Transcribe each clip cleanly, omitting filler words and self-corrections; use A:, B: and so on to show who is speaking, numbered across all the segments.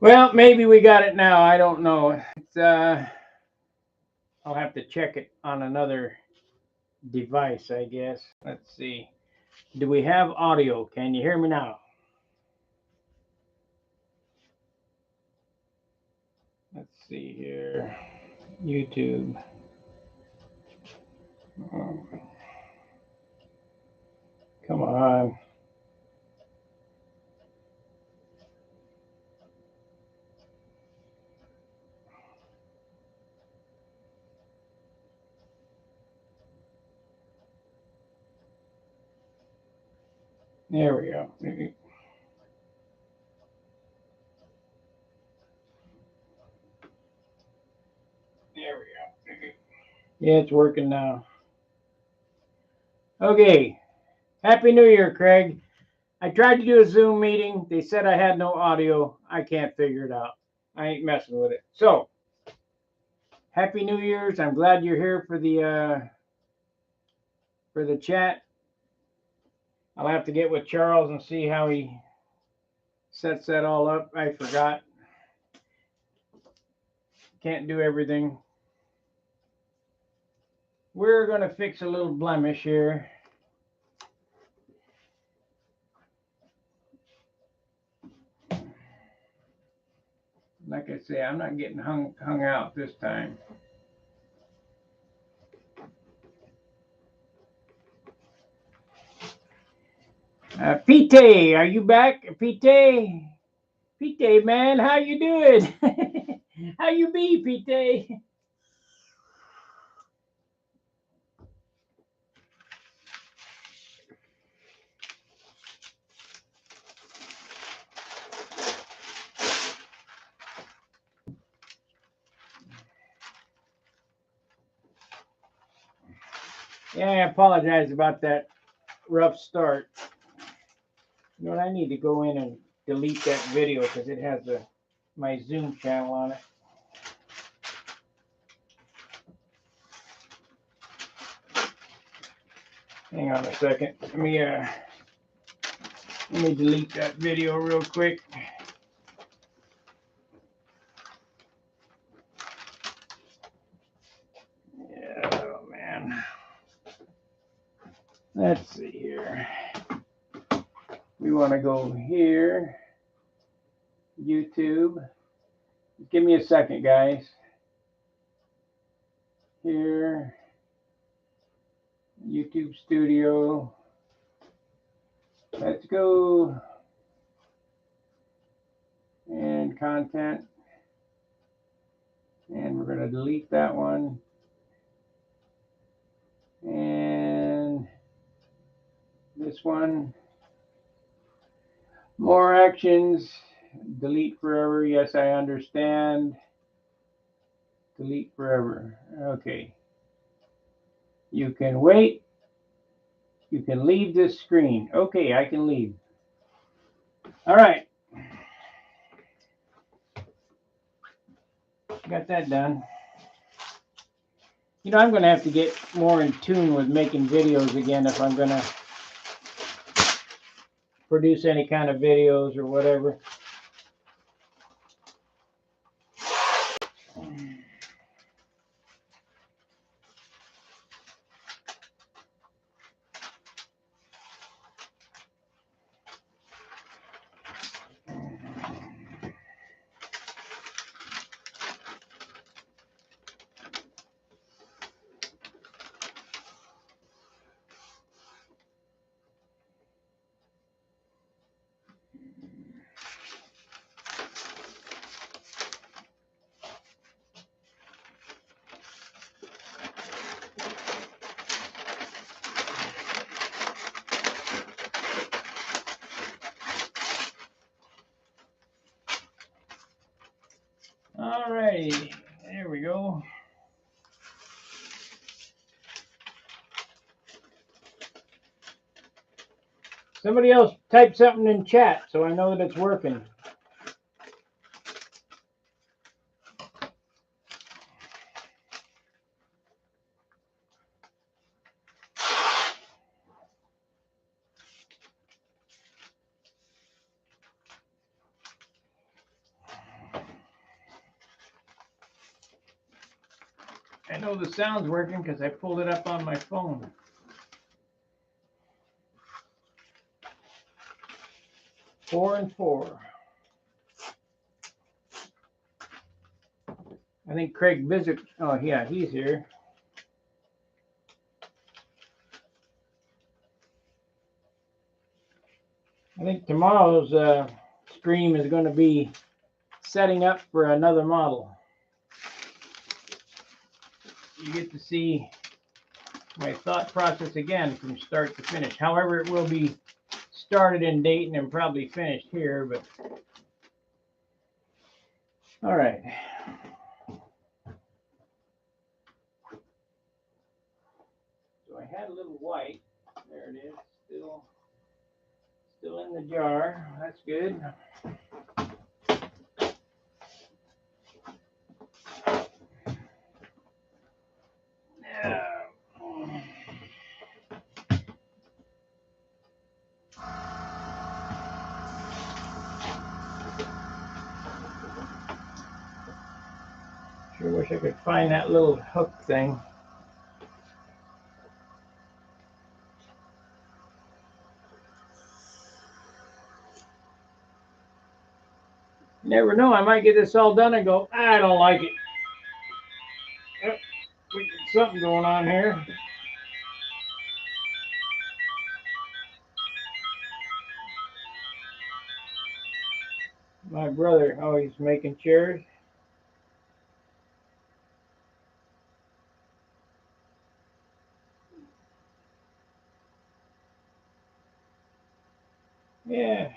A: Well, maybe we got it now. I don't know. I'll have to check it on another device, I guess. Let's see. Do we have audio? Can you hear me now? Let's see here. YouTube. Oh, come on. There we go. There we go. Yeah, it's working now. Okay. Happy New Year, Craig. I tried to do a Zoom meeting. They said I had no audio. I can't figure it out. I ain't messing with it. So, Happy New Year's. I'm glad you're here for the chat. I'll have to get with Charles and see how he sets that all up. I forgot. Can't do everything. We're going to fix a little blemish here. Like I say, I'm not getting hung out this time. Pete, are you back? Pete? Pete, man, how you doing? How you be, Pete? Yeah, I apologize about that rough start. You know what? I need to go in and delete that video because it has my Zoom channel on it. Hang on a second. Let me delete that video real quick. Yeah, oh man. Let's see here. We want to go here. YouTube. Give me a second, guys. Here. YouTube Studio. Let's go. And content. And we're going to delete that one. And this one. More actions. Delete forever. Yes, I understand. Delete forever. Okay. You can wait. You can leave this screen. Okay, I can leave. All right. Got that done. You know, I'm going to have to get more in tune with making videos again if I'm going to produce any kind of videos or whatever. All righty, there we go. Somebody else type something in chat so I know that it's working. know the sound's working because I pulled it up on my phone. Four and four. I think Craig Bizzard. Oh yeah, he's here. I think tomorrow's stream is going to be setting up for another model. You get to see my thought process again from start to finish. However, it will be started in Dayton and probably finished here, but all right. So I had a little white. There it is. Still in the jar. That's good. Yeah. Sure wish I could find that little hook thing. You never know, I might get this all done and go, I don't like it. Oh, we got something going on here. My brother, oh, he's making chairs. Yeah.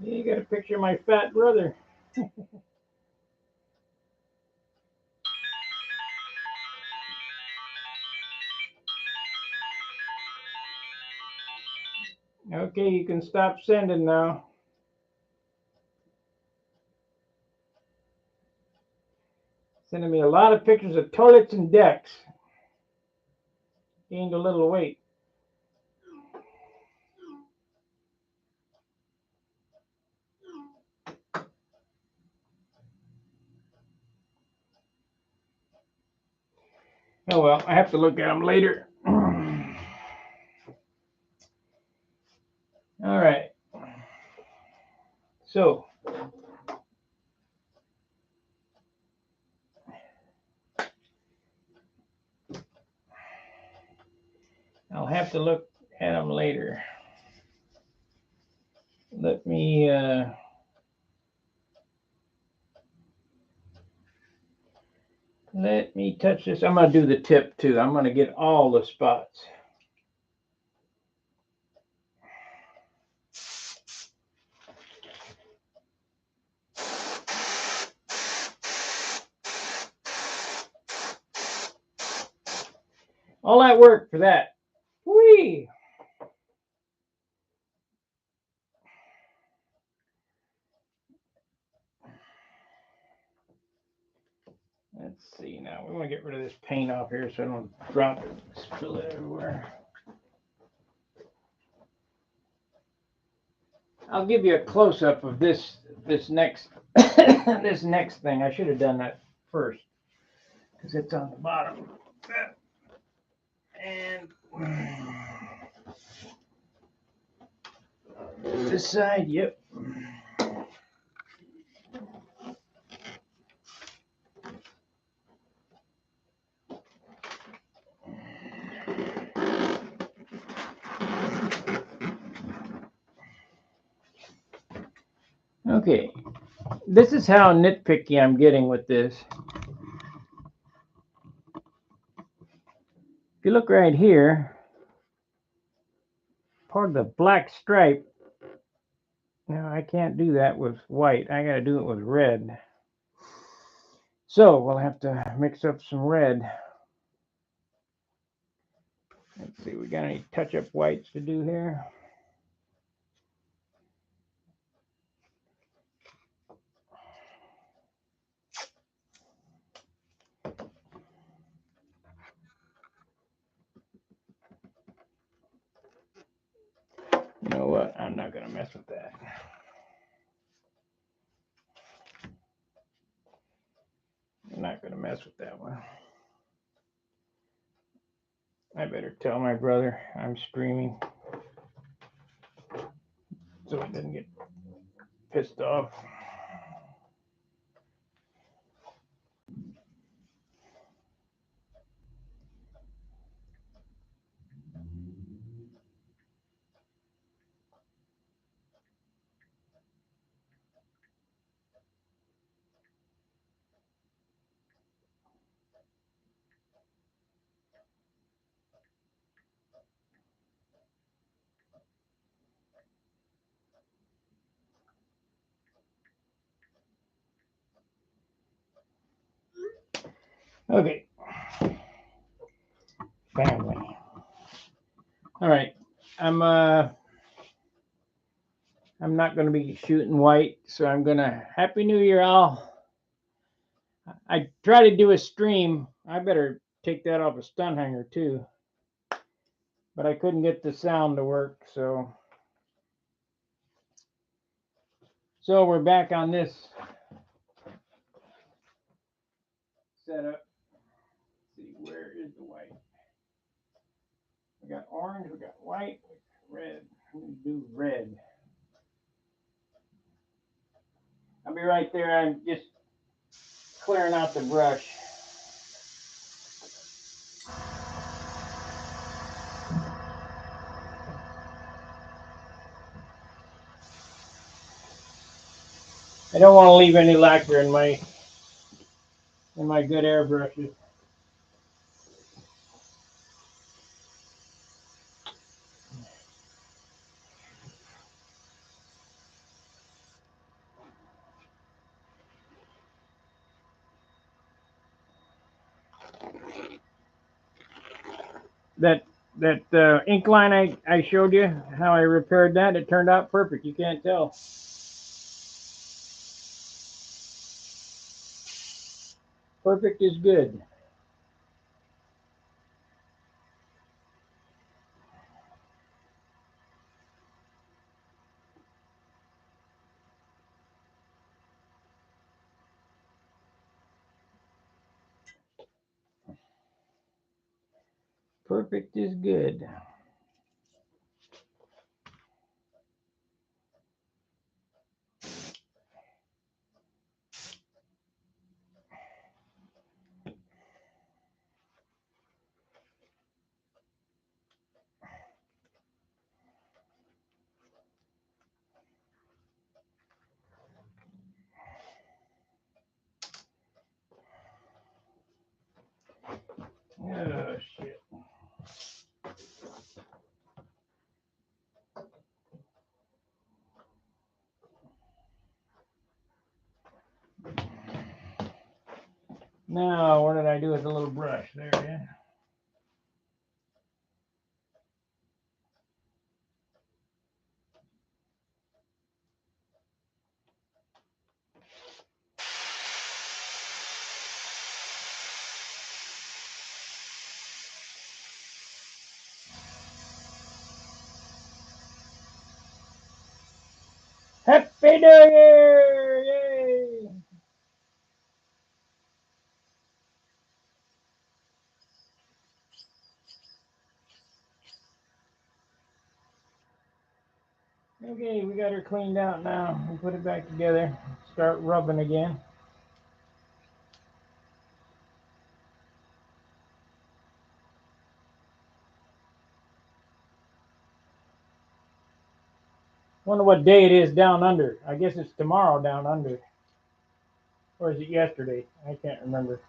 A: You got a picture of my fat brother. Okay, you can stop sending now. Sending me a lot of pictures of toilets and decks. Gained a little weight. Oh well, I have to look at them later. All right. So, I'll have to look at them later. Let me touch this. I'm going to do the tip too. I'm going to get all the spots. All that work for that. Whee! Let's see now. We want to get rid of this paint off here so I don't drop it, spill it everywhere. I'll give you a close-up of this next this next thing. I should have done that first because it's on the bottom. And this side, yep. Okay, this is how nitpicky I'm getting with this. If you look right here, part of the black stripe, now I can't do that with white. I got to do it with red. So we'll have to mix up some red. Let's see, we got any touch-up whites to do here? You know what? I'm not not going to mess with that. I'm not going to mess with that one. I better tell my brother I'm streaming so he doesn't get pissed off. Okay. Family. All right. I'm not going to be shooting white, so I'm going to Happy New Year, all. I try to do a stream. I better take that off a stunt hanger too. But I couldn't get the sound to work, so we're back on this setup. Let's see, where is the white? We got orange, we got white, we got red. I'm gonna do red. I'll be right there. I'm just clearing out the brush. I don't want to leave any lacquer in my good airbrushes. That ink line I showed you, how I repaired that, it turned out perfect. You can't tell. Perfect is good. Perfect is good. Oh, shit. Now, what did I do with the little brush? There, yeah. Happy New Year! Yay! Okay, we got her cleaned out now. We'll put it back together. Start rubbing again. Wonder what day it is down under. I guess it's tomorrow down under. Or is it yesterday? I can't remember.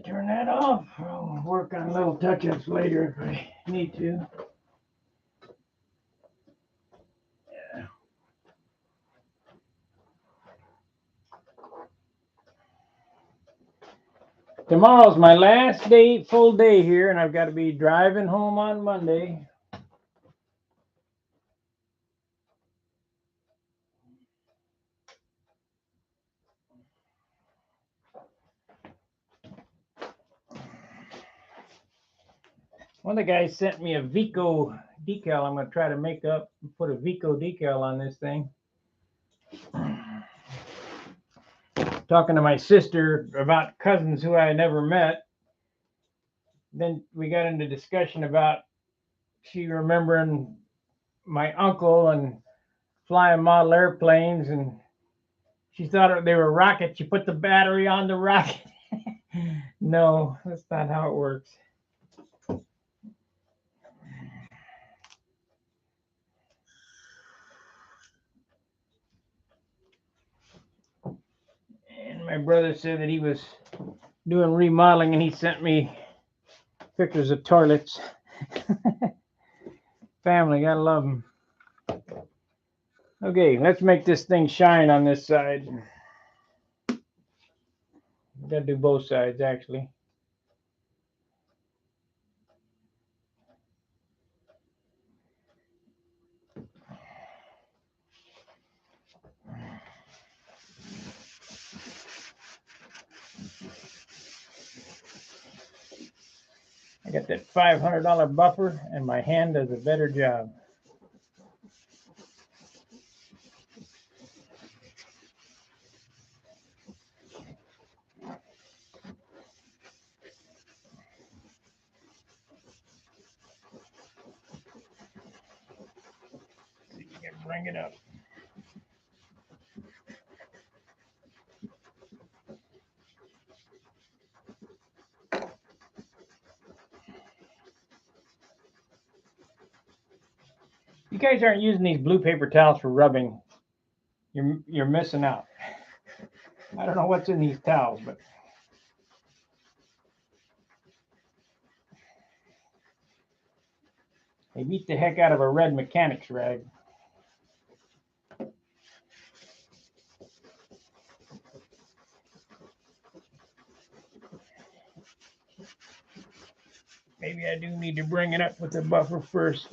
A: Turn that off. I'll work on little touch-ups later if I need to. Yeah. tomorrow's my last day, full day here, and I've got to be driving home on Monday. One of the guys sent me a Vico decal. I'm going to try to make up and put a Vico decal on this thing. Talking to my sister about cousins who I never met. Then we got into discussion about she remembering my uncle and flying model airplanes, and she thought they were rockets. You put the battery on the rocket. No, that's not how it works. And my brother said that he was doing remodeling, and he sent me pictures of toilets. Family, gotta love them. Okay, let's make this thing shine on this side. Gotta do both sides, actually. I got that $500 buffer, and my hand does a better job. See if you can bring it up. You guys aren't using these blue paper towels for rubbing. You're missing out. I don't know what's in these towels, but they beat the heck out of a red mechanic's rag. Maybe I do need to bring it up with the buffer first.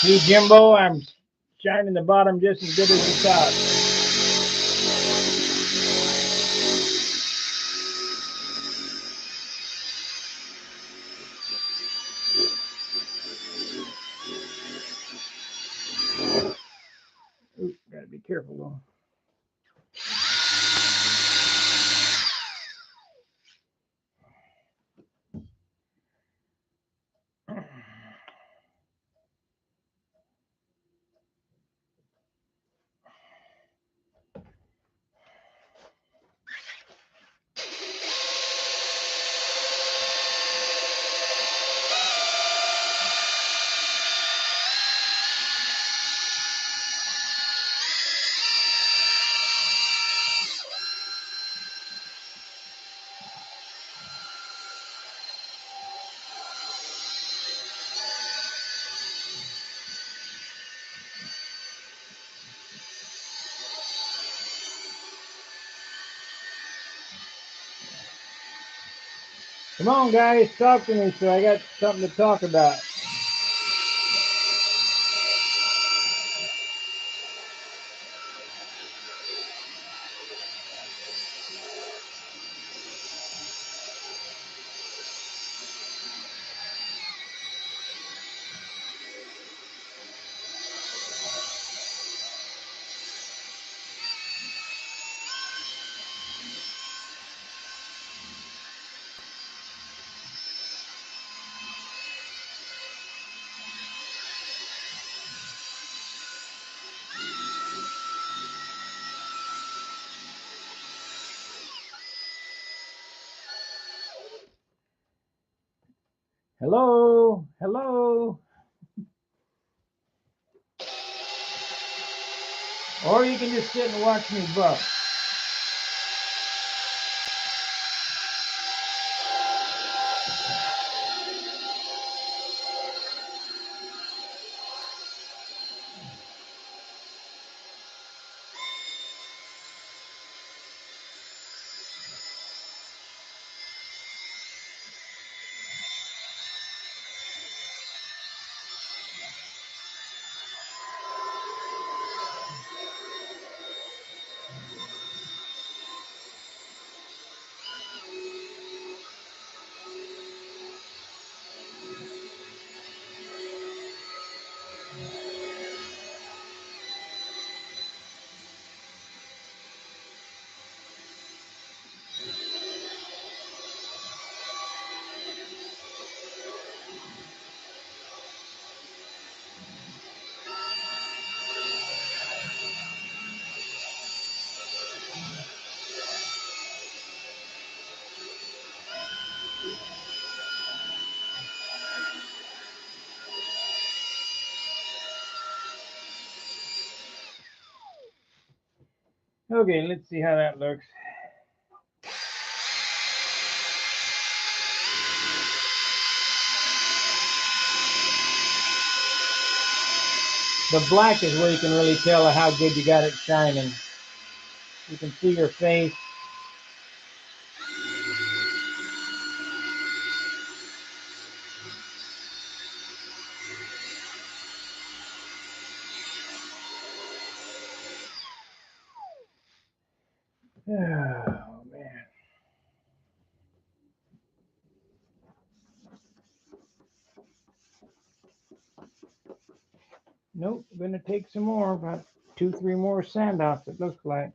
A: See, Jimbo, I'm shining the bottom just as good as the top. Ooh, gotta be careful though. Come on, guys, talk to me so I got something to talk about. Hello, hello. Or you can just sit and watch me buff. Okay, let's see how that looks. The black is where you can really tell how good you got it shining. You can see your face. Oh, man. Nope, gonna take some more, about 2-3 more sand offs, it looks like.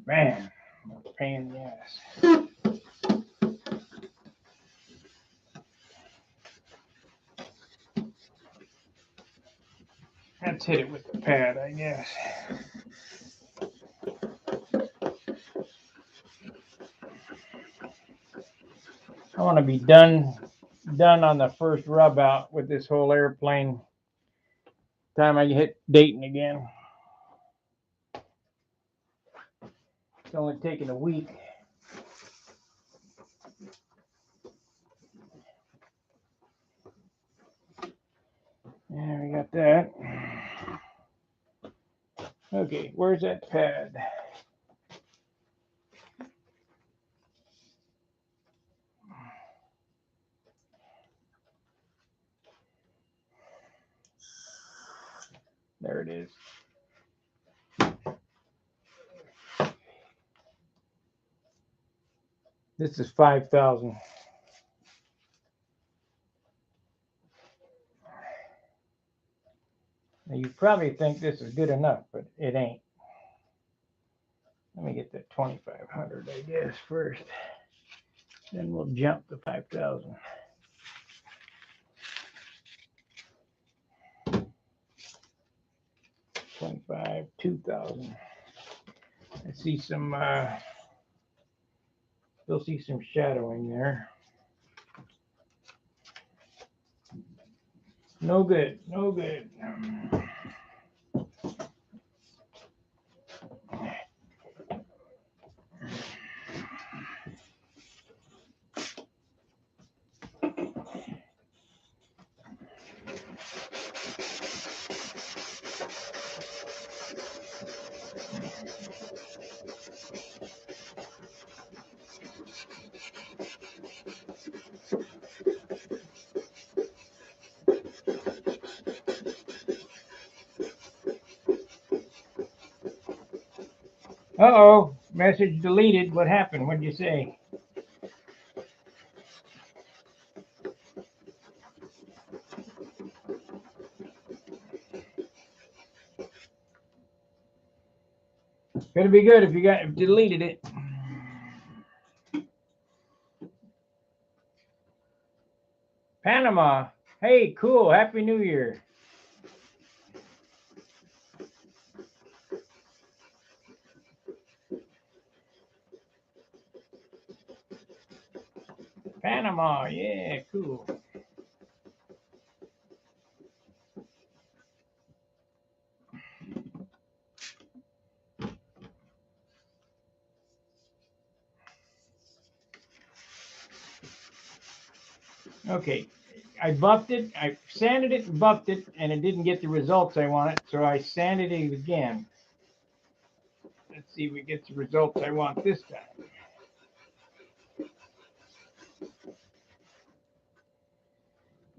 A: Man, pain in the ass. Let's hit it with the pad, I guess. I want to be done on the first rub out with this whole airplane. Time I hit Dayton again. It's only taken a week. Yeah, we got that. Okay, where's that pad? There it is. This is 5,000. Now you probably think this is good enough, but it ain't. Let me get that 2,500, I guess, first. Then we'll jump to 5,000. 25, 2,000. I see some, still see some shadowing there. No good, no good. Uh-oh, message deleted. What happened? What'd you say? Better be good if you deleted it. Panama. Hey, cool. Happy New Year. Panama. Yeah, cool. Okay. I buffed it. I sanded it and buffed it, and it didn't get the results I wanted, so I sanded it again. Let's see if we get the results I want this time.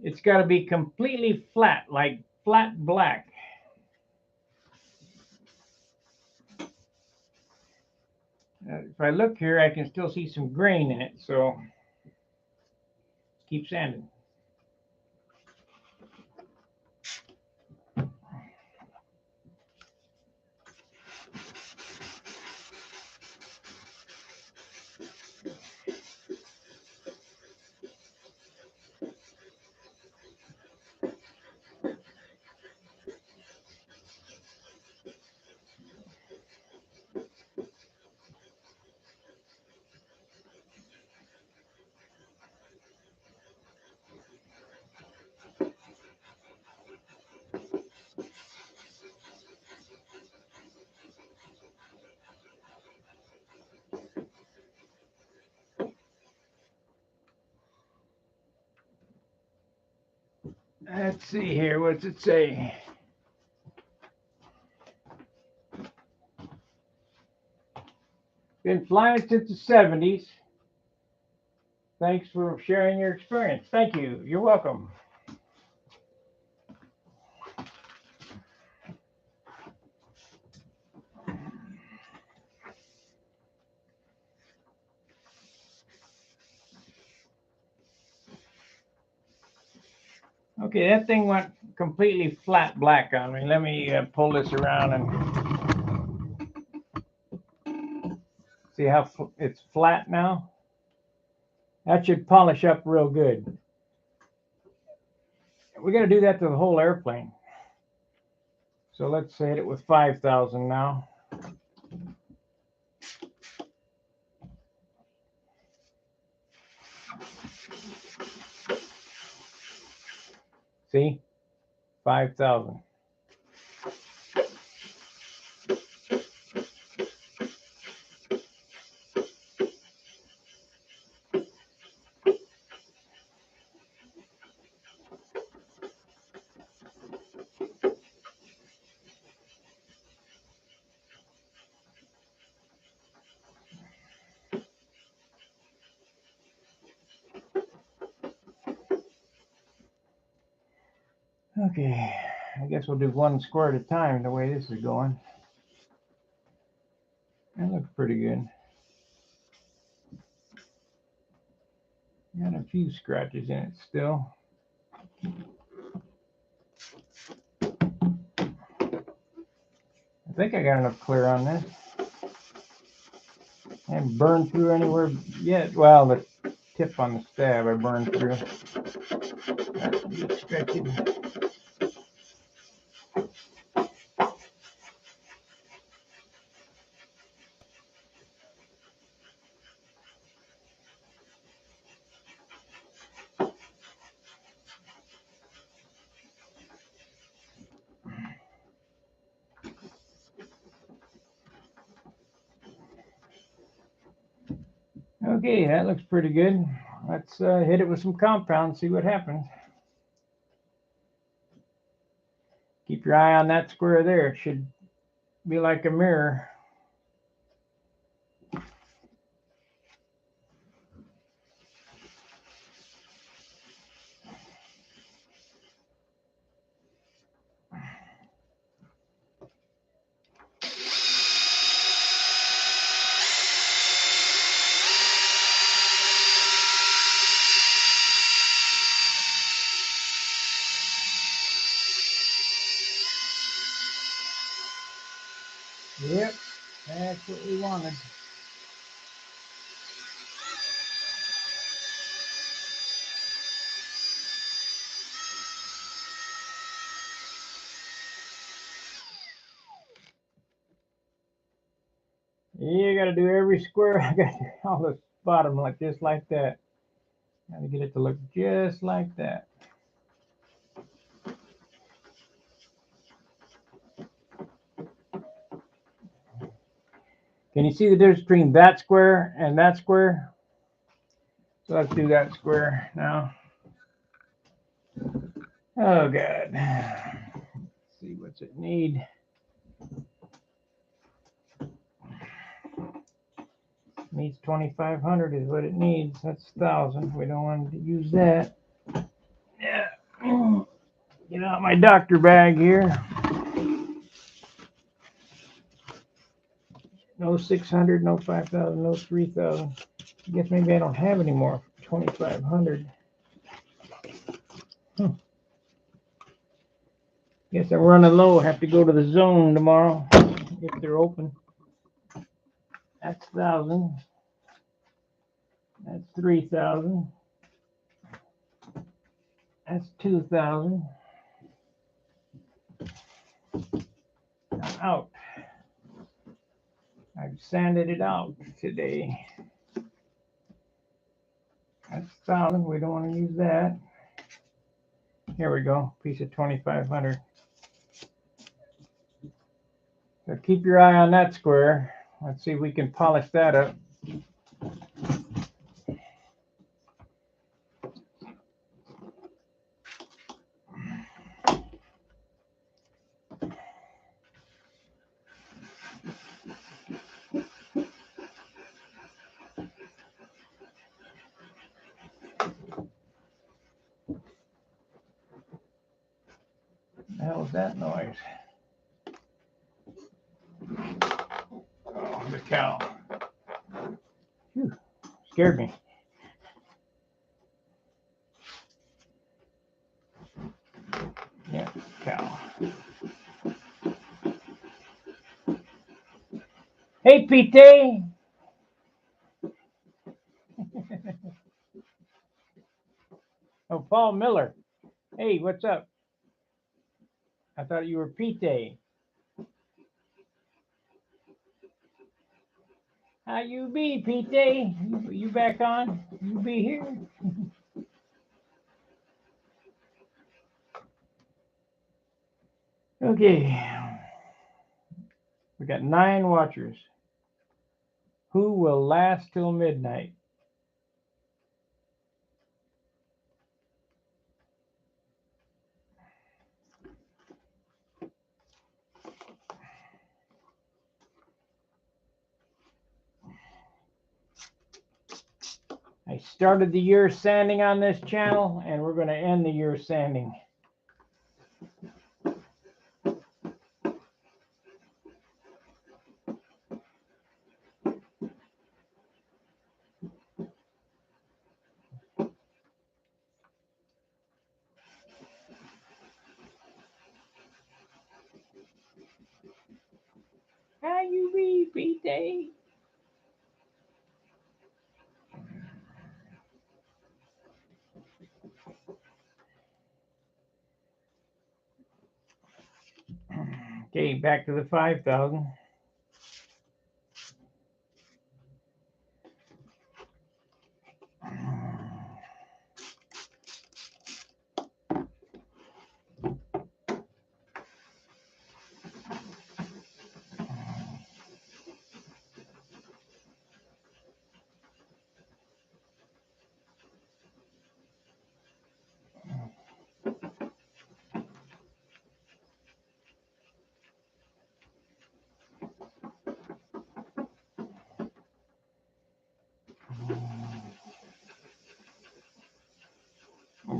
A: It's got to be completely flat, like flat black. If I look here, I can still see some grain in it, so keep sanding. Let's see here. What's it say? Been flying since the 70s. Thanks for sharing your experience. Thank you. You're welcome. Okay, that thing went completely flat black on me. Let me pull this around and see how it's flat now. That should polish up real good. We're going to do that to the whole airplane. So let's hit it with 5,000 now. See? 5,000. Okay, I guess we'll do one square at a time the way this is going. That looks pretty good. Got a few scratches in it still. I think I got enough clear on this. I haven't burned through anywhere yet. Well, the tip on the stab I burned through. That's a good stretching. Okay, that looks pretty good. Let's hit it with some compound, see what happens. Keep your eye on that square there. It should be like a mirror. Yep, that's what we wanted. You got to do every square. I got to do all the bottom like just like that. Got to get it to look just like that. Can you see the difference between that square and that square? So let's do that square now. Oh, God. Let's see what's it need. Needs 2,500 is what it needs. That's 1,000. We don't want to use that. Yeah. Get out my doctor bag here. No 600, no 5,000, no 3,000. I guess maybe I don't have any more. 2,500. Guess I'm running low. Have to go to the zone tomorrow if they're open. That's 1,000. That's 3,000. That's 2,000. I'm out. I've sanded it out today. That's 1,000. We don't want to use that. Here we go. Piece of 2,500. So keep your eye on that square. Let's see if we can polish that up. What the hell is that noise? Oh, the cow. Whew, scared me. Yeah, cow. Hey, Pete. Oh, Paul Miller. Hey, what's up? I thought you were Pete. How you be, Pete? You back on? You be here? Okay. We got 9 watchers. Who will last till midnight? I started the year sanding on this channel, and we're going to end the year sanding. How you be, Pete? Okay, back to the 5,000.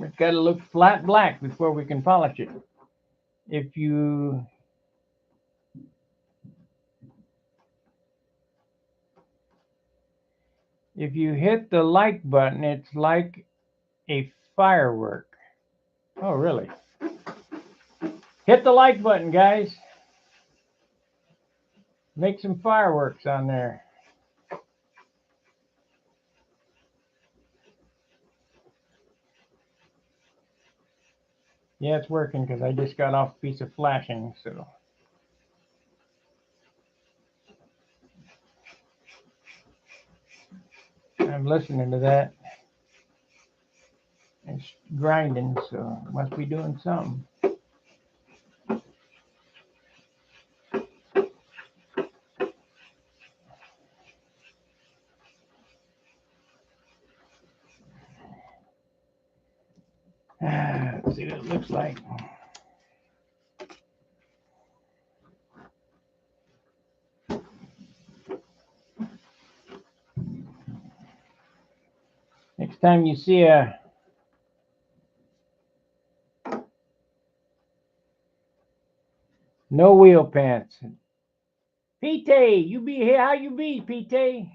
A: It's got to look flat black before we can polish it. If you hit the like button, it's like a firework. Oh, really? Hit the like button, guys. Make some fireworks on there. Yeah, it's working because I just got off a piece of flashing, so. I'm listening to that. It's grinding, so it must be doing something. Let's see what it looks like. Next time you see a no wheel pants. Pete, you be here. How you be, Pete?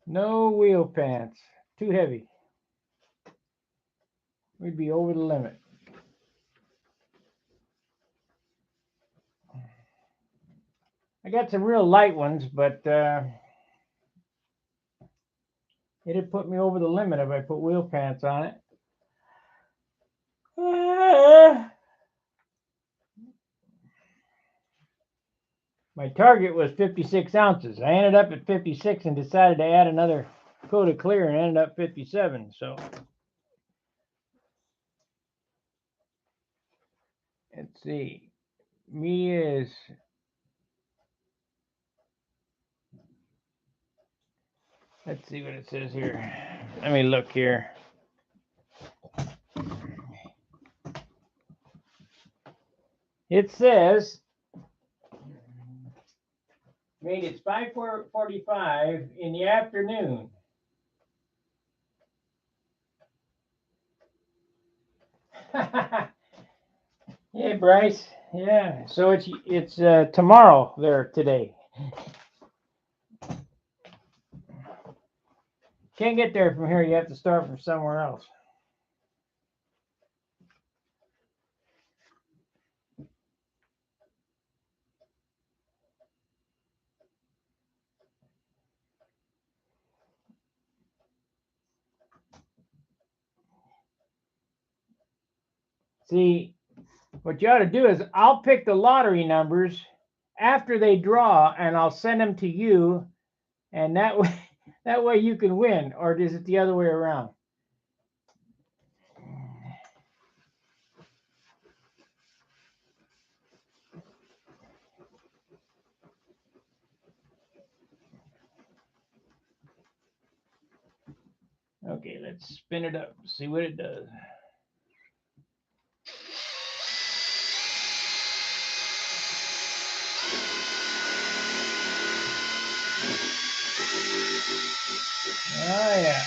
A: No wheel pants. Too heavy. We'd be over the limit. I got some real light ones, but it'd put me over the limit if I put wheel pants on it. My target was 56 ounces. I ended up at 56 and decided to add another coat of clear and ended up 57. So let's see. Media is let's see what it says here. Let me look here. It says made it's 5:45 in the afternoon. Yeah, Bryce. Yeah. So it's tomorrow there today. Can't get there from here. You have to start from somewhere else. See, what you ought to do is I'll pick the lottery numbers after they draw, and I'll send them to you, and that way you can win. Or is it the other way around? Okay, let's spin it up, see what it does. Oh, yeah.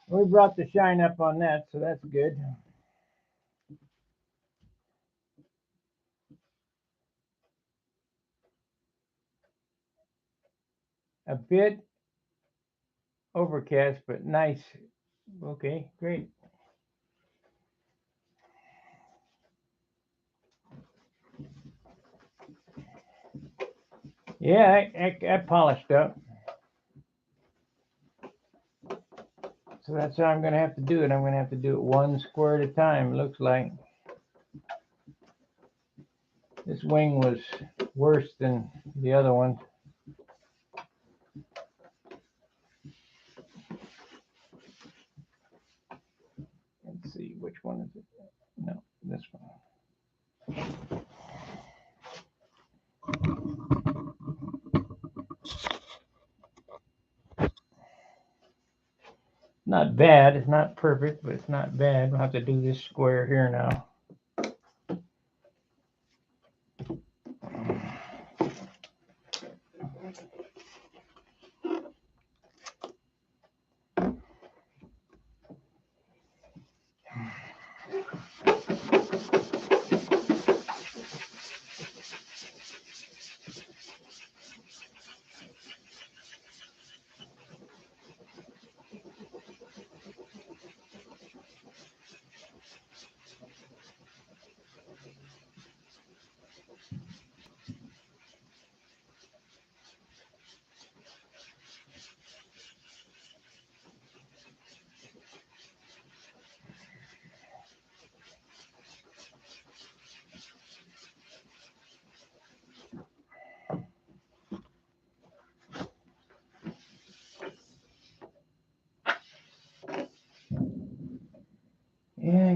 A: We brought the shine up on that, so that's good. A bit overcast, but nice. Okay, great. Yeah, I polished up. So that's how I'm going to have to do it. I'm going to have to do it one square at a time, looks like. This wing was worse than the other one. Let's see, which one is it? No, this one. Not bad. It's not perfect, but it's not bad. We'll have to do this square here now.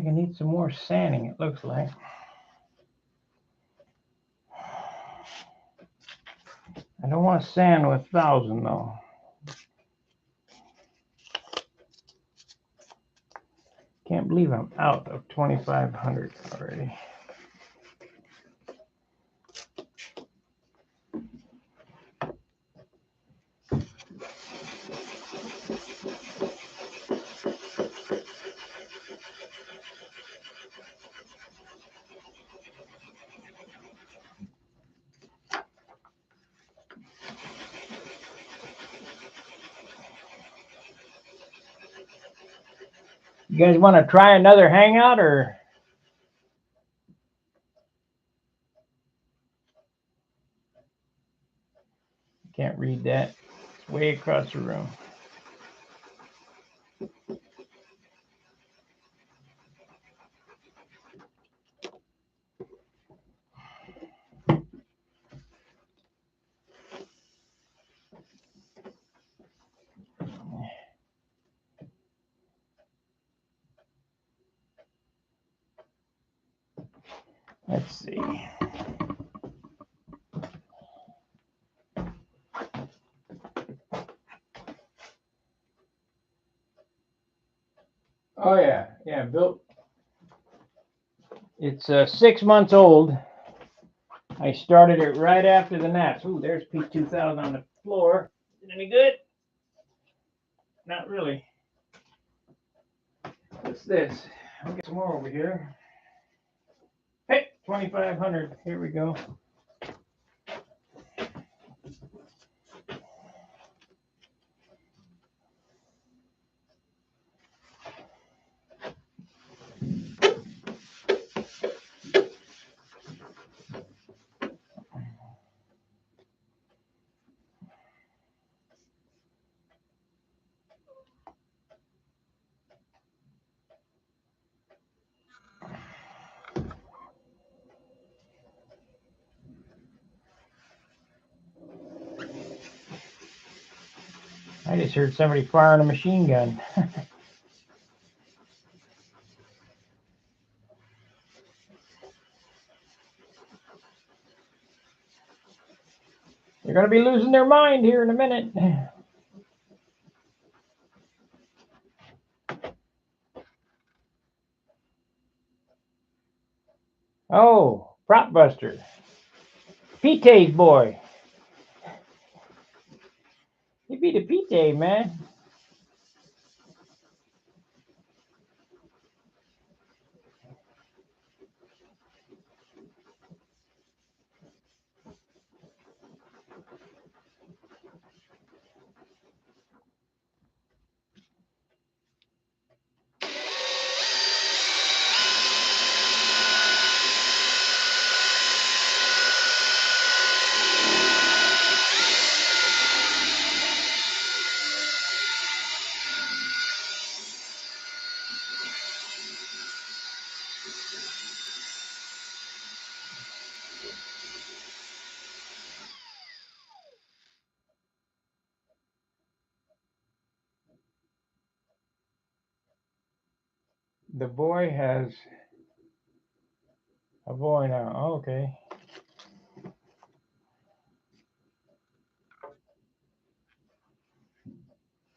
A: think I need some more sanding, it looks like. I don't want to sand with 1,000 though. Can't believe I'm out of 2,500 already. You guys want to try another hangout or? Can't read that. It's way across the room. Let's see. Oh yeah, built. It's 6 months old. I started it right after the Nats. Ooh, there's P2000 on the floor. Is it any good? Not really. What's this? I'll get some more over here. Hey, 2,500. Here we go. I just heard somebody firing a machine gun. They're going to be losing their mind here in a minute. Oh, Prop Buster. Pite's boy. He beat a Pite, man. The boy has a boy now. Oh, okay.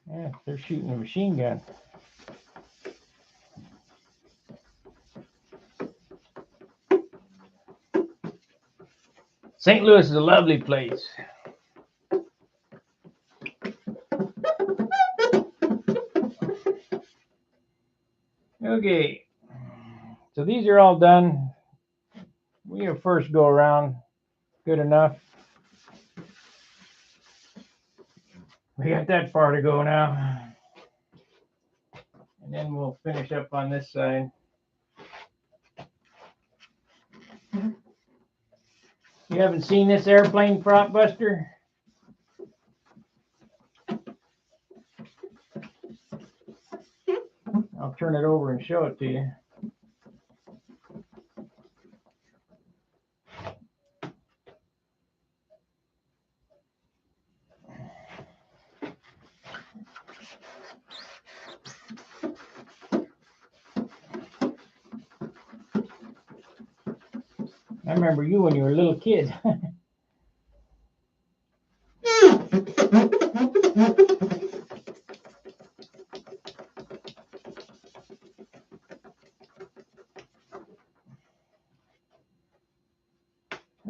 A: Yeah, they're shooting a machine gun. St. Louis is a lovely place. Okay, so these are all done. We have first go around. Good enough. We got that far to go now. And then we'll finish up on this side. You haven't seen this airplane Prop Buster? I'll turn it over and show it to you. I remember you when you were a little kid.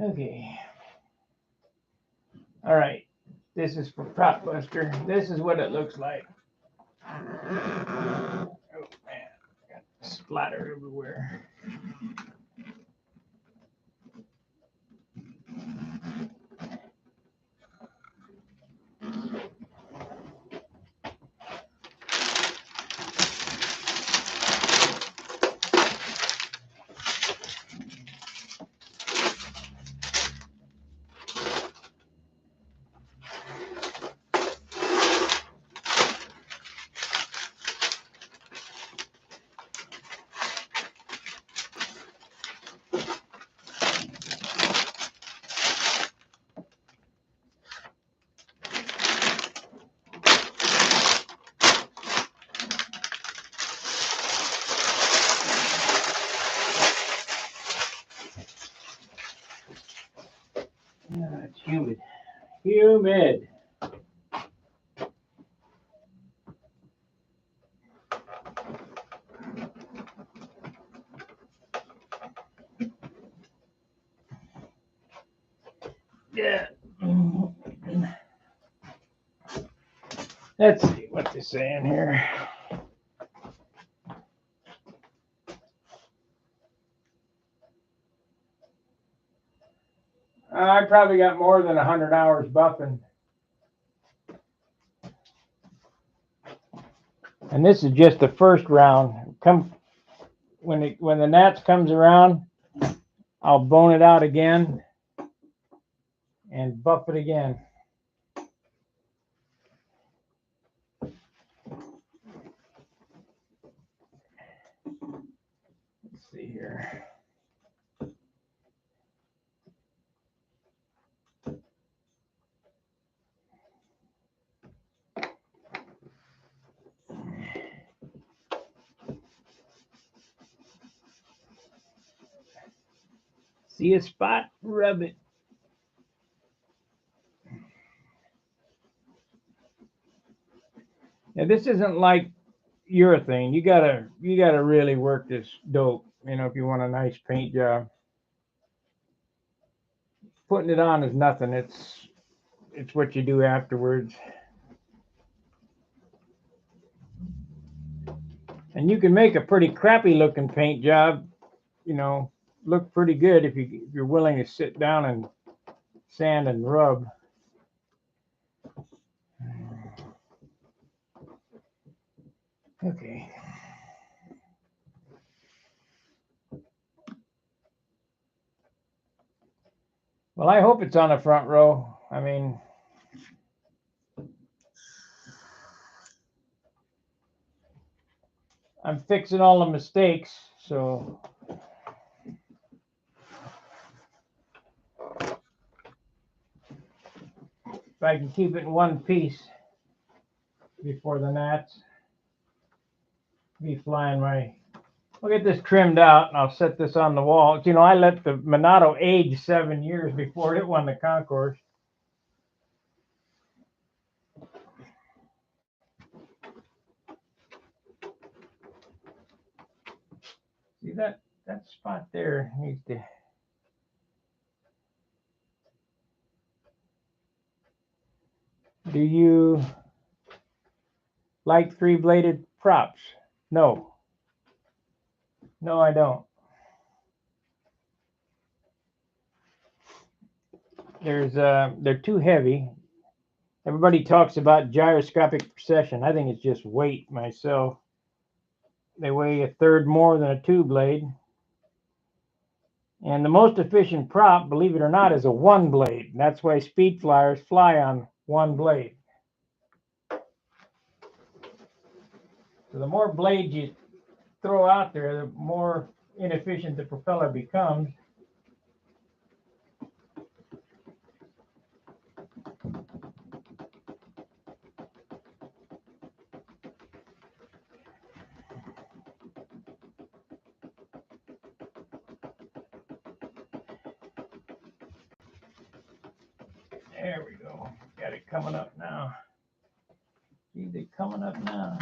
A: Okay. All right. This is for Prop Buster. This is what it looks like. Oh man, got splatter everywhere. It's humid. Humid. Yeah. Let's see what they're saying here. I probably got more than 100 hours buffing. And this is just the first round. When the gnats comes around, I'll bone it out again and buff it again. Let's see here. See a spot? Rub it. Now this isn't like urethane. You gotta really work this dope, if you want a nice paint job. Putting it on is nothing. It's what you do afterwards. And you can make a pretty crappy looking paint job, look pretty good if you're willing to sit down and sand and rub. Okay. Well, I hope it's on the front row. I mean, I'm fixing all the mistakes, so if I can keep it in one piece before the gnats be flying my. I'll get this trimmed out and I'll set this on the wall. I let the Monado age 7 years before it won the concourse. See that spot there needs to. Do you like 3-bladed props? No. No, I don't. They're too heavy. Everybody talks about gyroscopic precession. I think it's just weight myself. They weigh a third more than a 2-blade. And the most efficient prop, believe it or not, is a 1-blade. That's why speed flyers fly on 1 blade. So the more blades you throw out there, the more inefficient the propeller becomes. There we go. Got it coming up now. See it coming up now.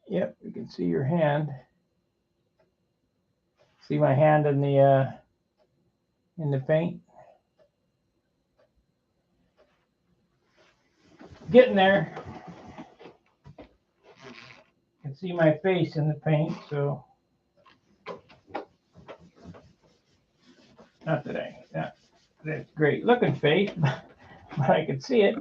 A: Yep, you can see your hand. See my hand in the paint? Getting there. You can see my face in the paint, so not that that's great looking face, but I can see it.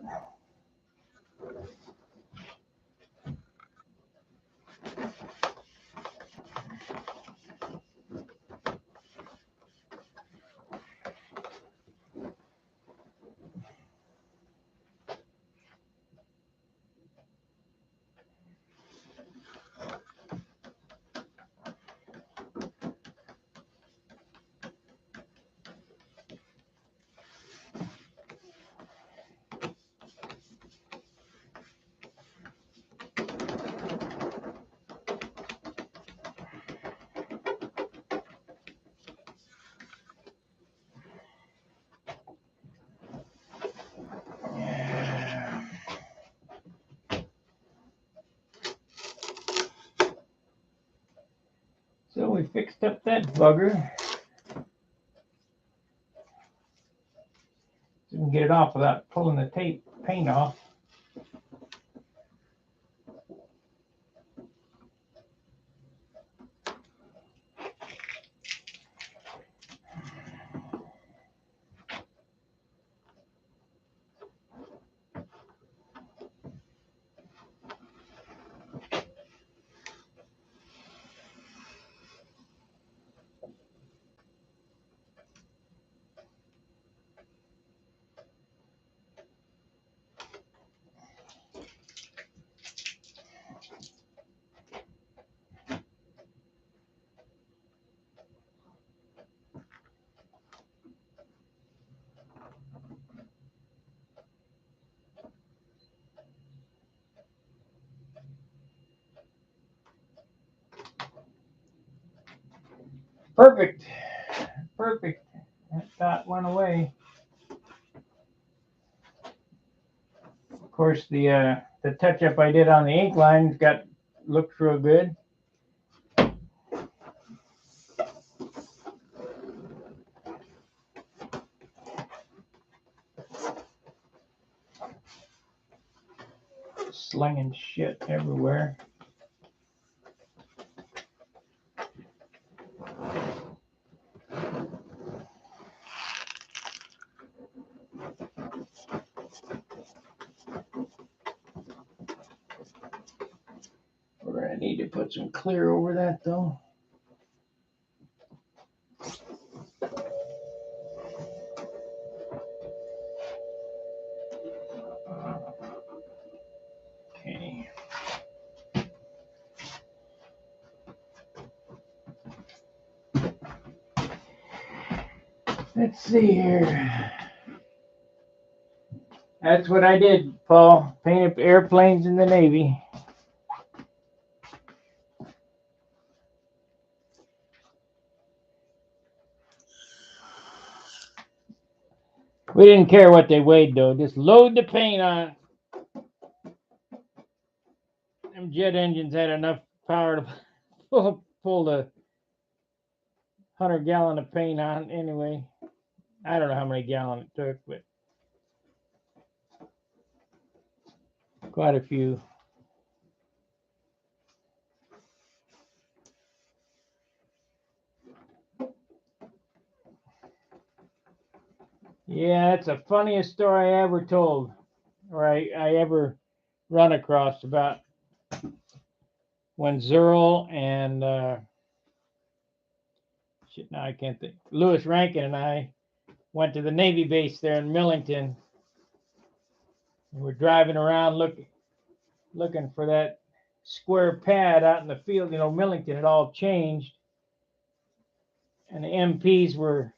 A: So we fixed up that bugger. So we can get it off without pulling the paint off. Perfect. Perfect. That dot went away. Of course, the touch up I did on the ink line looked real good. Slinging shit everywhere. We're gonna need to put some clear over that though. Okay. Let's see here. That's what I did, Paul. Painted airplanes in the Navy. We didn't care what they weighed though. Just load the paint on. Them jet engines had enough power to pull the 100-gallon of paint on anyway. I don't know how many gallons it took, but quite a few. Yeah, it's the funniest story I ever told, or I ever run across about when Zerl and now I can't think. Lewis Rankin and I went to the Navy base there in Millington. And we're driving around looking for that square pad out in the field. You know, Millington had all changed, and the MPs were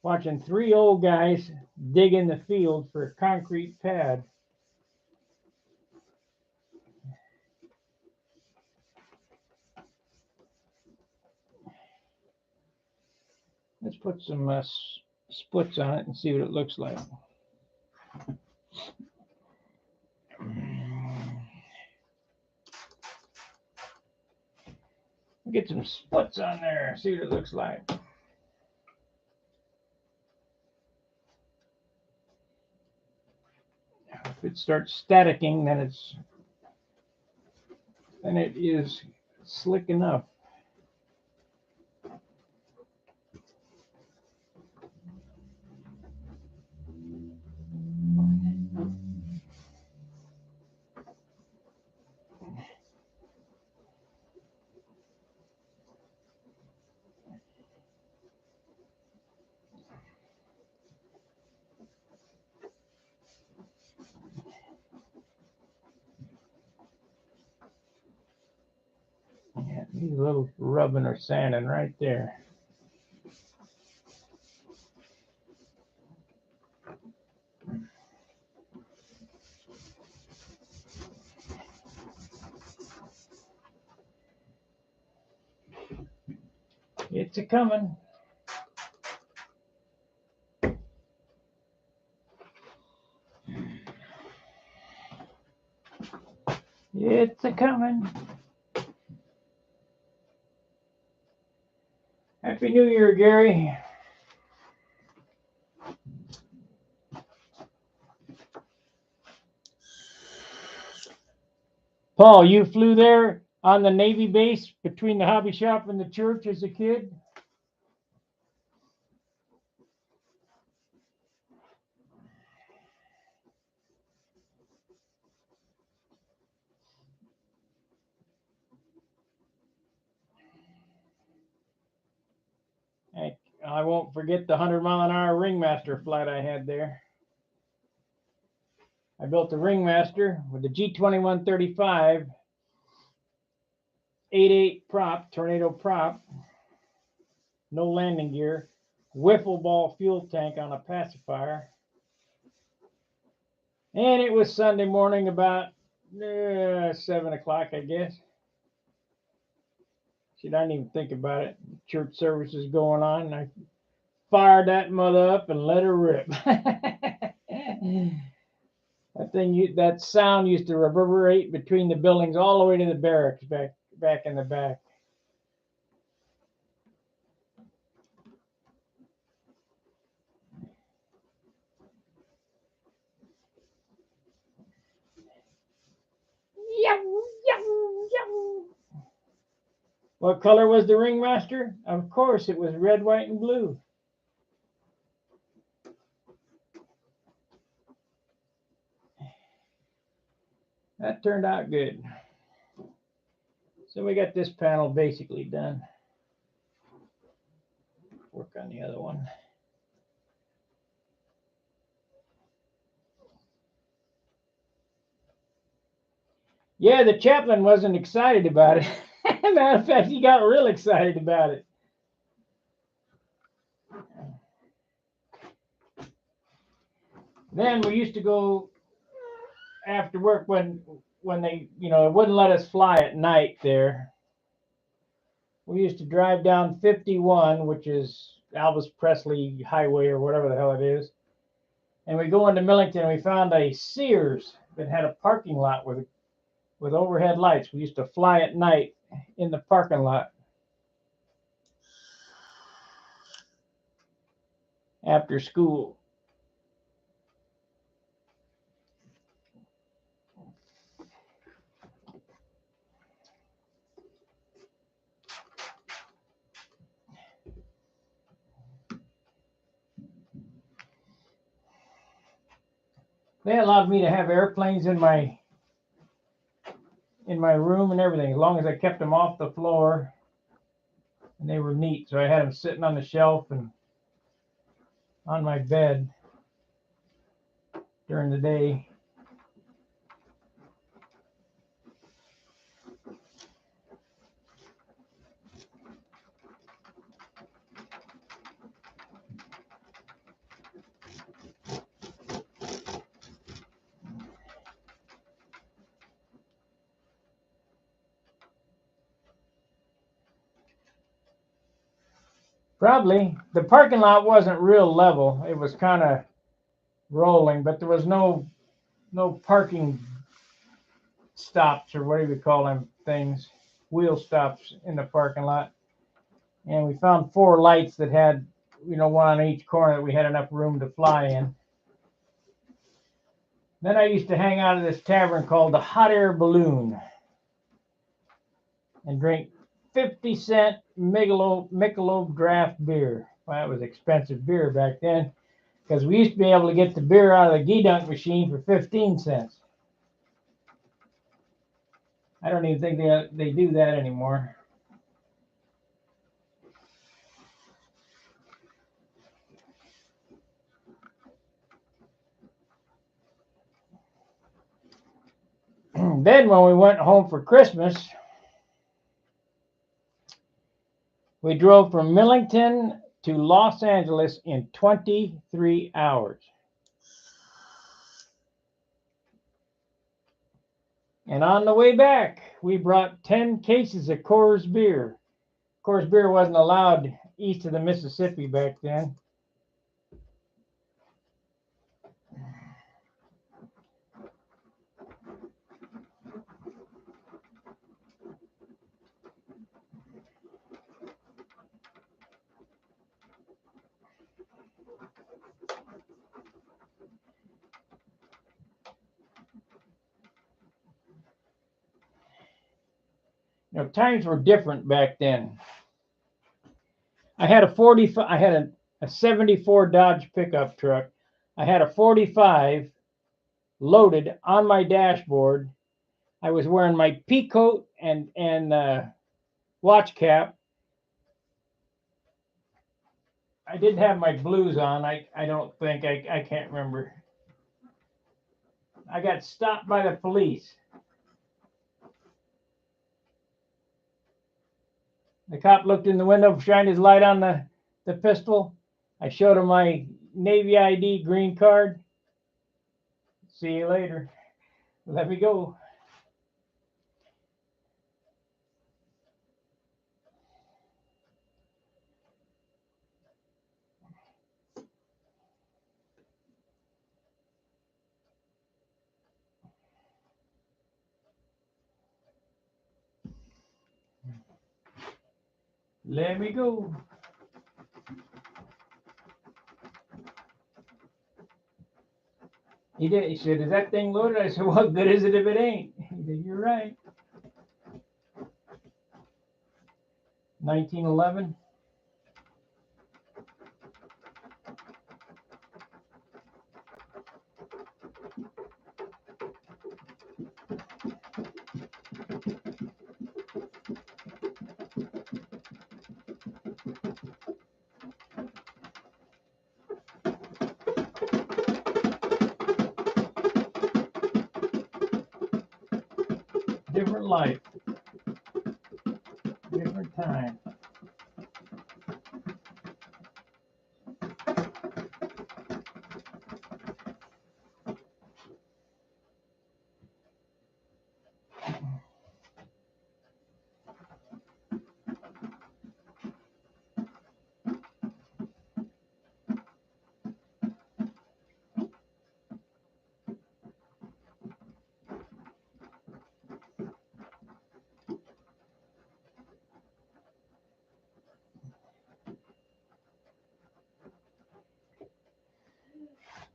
A: watching three old guys dig in the field for a concrete pad. Let's put some splits on it and see what it looks like. Get some splits on there, see what it looks like. If it starts staticking, then it is slick enough. Yeah, needs a little rubbing or sanding right there. It's a coming. It's a coming. Happy New Year, Gary. Paul, you flew there on the Navy base between the hobby shop and the church as a kid? I won't forget the 100-mile-an-hour Ringmaster flight I had there. I built the Ringmaster with the G2135 8.8 prop, tornado prop, no landing gear, wiffle ball fuel tank on a pacifier. And it was Sunday morning about 7 o'clock, I guess. Shit, I didn't even think about it. Church services going on, and I fired that mother up and let her rip. That sound used to reverberate between the buildings all the way to the barracks back in the back. What color was the Ringmaster? Of course, it was red, white, and blue. That turned out good. So we got this panel basically done. Work on the other one. Yeah, the chaplain wasn't excited about it. Matter of fact, he got real excited about it. Then we used to go after work when they, wouldn't let us fly at night there. We used to drive down 51, which is Elvis Presley Highway or whatever the hell it is. And we go into Millington and we found a Sears that had a parking lot with overhead lights. We used to fly at night in the parking lot after school. They allowed me to have airplanes in my room and everything, as long as I kept them off the floor and they were neat. So I had them sitting on the shelf and on my bed during the day. Probably. The parking lot wasn't real level. It was kind of rolling, but there was no parking stops, or what do we call them things, wheel stops in the parking lot. And we found 4 lights that had, one on each corner that we had enough room to fly in. Then I used to hang out at this tavern called the Hot Air Balloon and drink 50-cent Michelob draft beer. Well, that was expensive beer back then, because we used to be able to get the beer out of the Gedunk machine for 15 cents. I don't even think they do that anymore. Then when we went home for Christmas, we drove from Millington to Los Angeles in 23 hours. And on the way back, we brought 10 cases of Coors beer. Coors beer wasn't allowed east of the Mississippi back then. Times were different back then. I had a 74 Dodge pickup truck. I had a 45 loaded on my dashboard. I was wearing my pea coat and watch cap. I didn't have my blues on. I don't think. I can't remember. I got stopped by the police. The cop looked in the window, shined his light on the pistol. I showed him my Navy ID green card. See you later. Let me go. Let me go. He did. He said, "Is that thing loaded?" I said, "What good is it if it ain't?" He said, "You're right." 1911. Different life. Different time.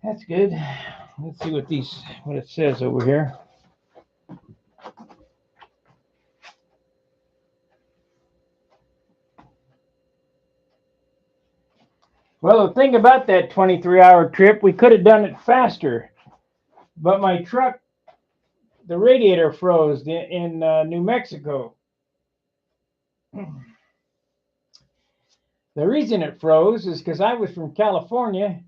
A: That's good. Let's see what it says over here. Well, the thing about that 23-hour trip, we could have done it faster, but my truck, the radiator froze in New Mexico. The reason it froze is because I was from California,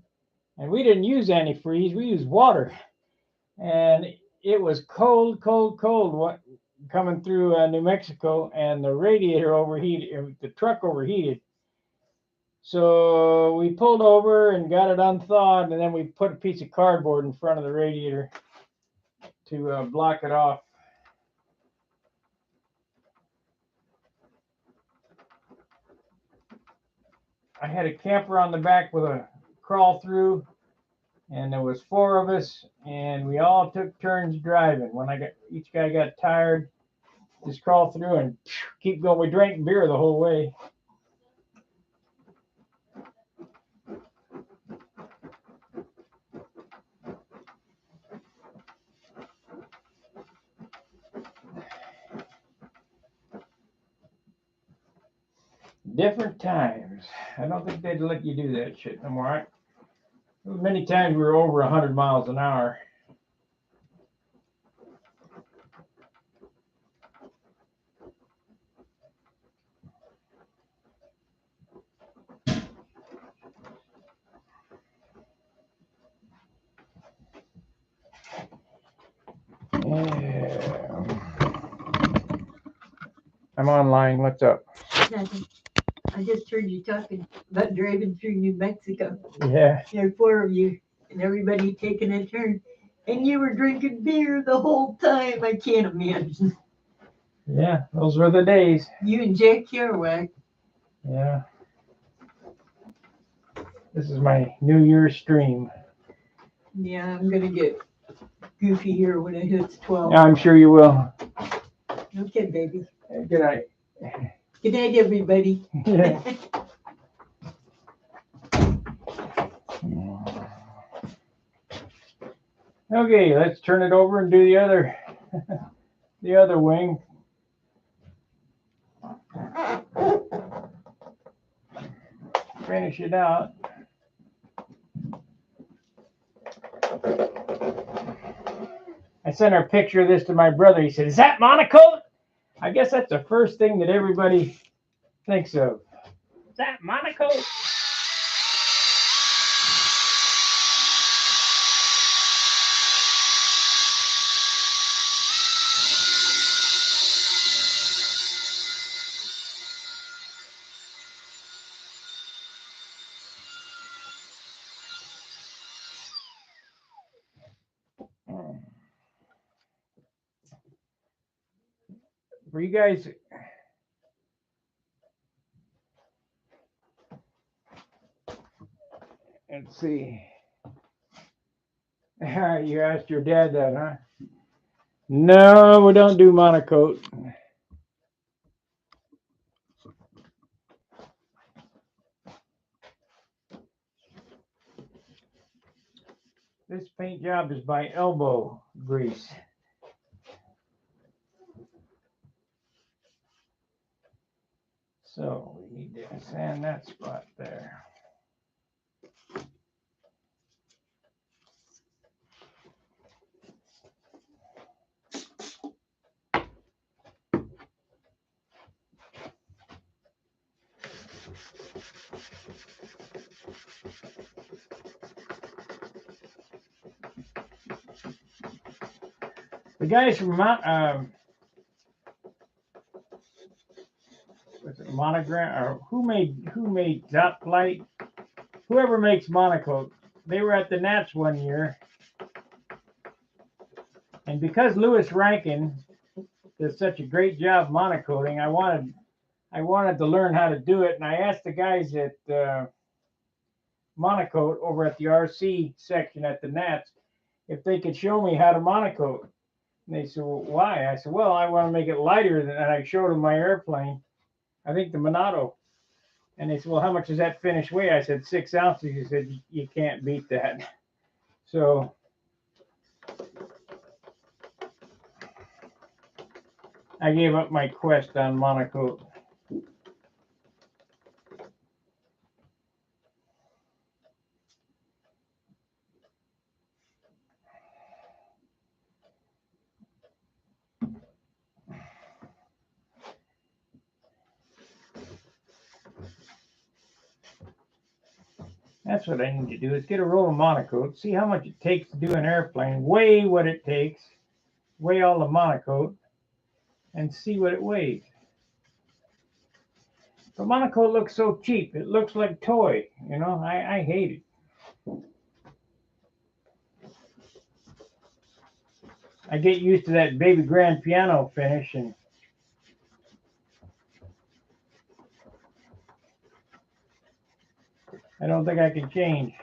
A: and we didn't use antifreeze. We used water, and it was cold, cold, cold coming through New Mexico, and the radiator overheated. The truck overheated. So we pulled over and got it unthawed, and then we put a piece of cardboard in front of the radiator to block it off. I had a camper on the back with a crawl through, and there was 4 of us, and we all took turns driving. When each guy got tired, just crawl through and keep going. We drank beer the whole way. Different times. I don't think they'd let you do that shit no more. Many times we were over 100 miles an hour. Yeah. I'm online. What's up?
B: Nothing. I just heard you talking about driving through New Mexico.
A: Yeah.
B: There are 4 of you, and everybody taking a turn. And you were drinking beer the whole time. I can't imagine.
A: Yeah, those were the days.
B: You and Jack Kerouac.
A: Yeah. This is my New Year's stream.
B: Yeah, I'm going to get goofy here when it hits 12.
A: I'm sure you will.
B: Okay, baby.
A: Good night.
B: Good night, everybody.
A: Yeah. Okay, let's turn it over and do the other the other wing. Finish it out. I sent a picture of this to my brother. He said, "Is that monocoat?" I guess that's the first thing that everybody thinks of. Is that monocoat? For you guys, let's see. You asked your dad that, huh? No, we don't do monocoat. This paint job is by elbow grease. So we need to sand that spot there. The guys from was it Monogram, or who made Top Light? Whoever makes monocoat, they were at the Nats one year, and because Louis Rankin does such a great job monocoating, I wanted to learn how to do it, and I asked the guys at Monocoat over at the RC section at the Nats if they could show me how to monocoat. And they said, "Well, why?" I said, "Well, I want to make it lighter." And I showed them my airplane, I think the Monado. And they said, "Well, how much does that finish weigh?" I said, 6 ounces. He said, "You can't beat that." So I gave up my quest on monocoat. That's what I need to do, is get a roll of monocoat, see how much it takes to do an airplane, weigh what it takes, weigh all the monocoat, and see what it weighs. But monocoat looks so cheap. It looks like toy. You know, I hate it. I get used to that baby grand piano finish, and I don't think I can change.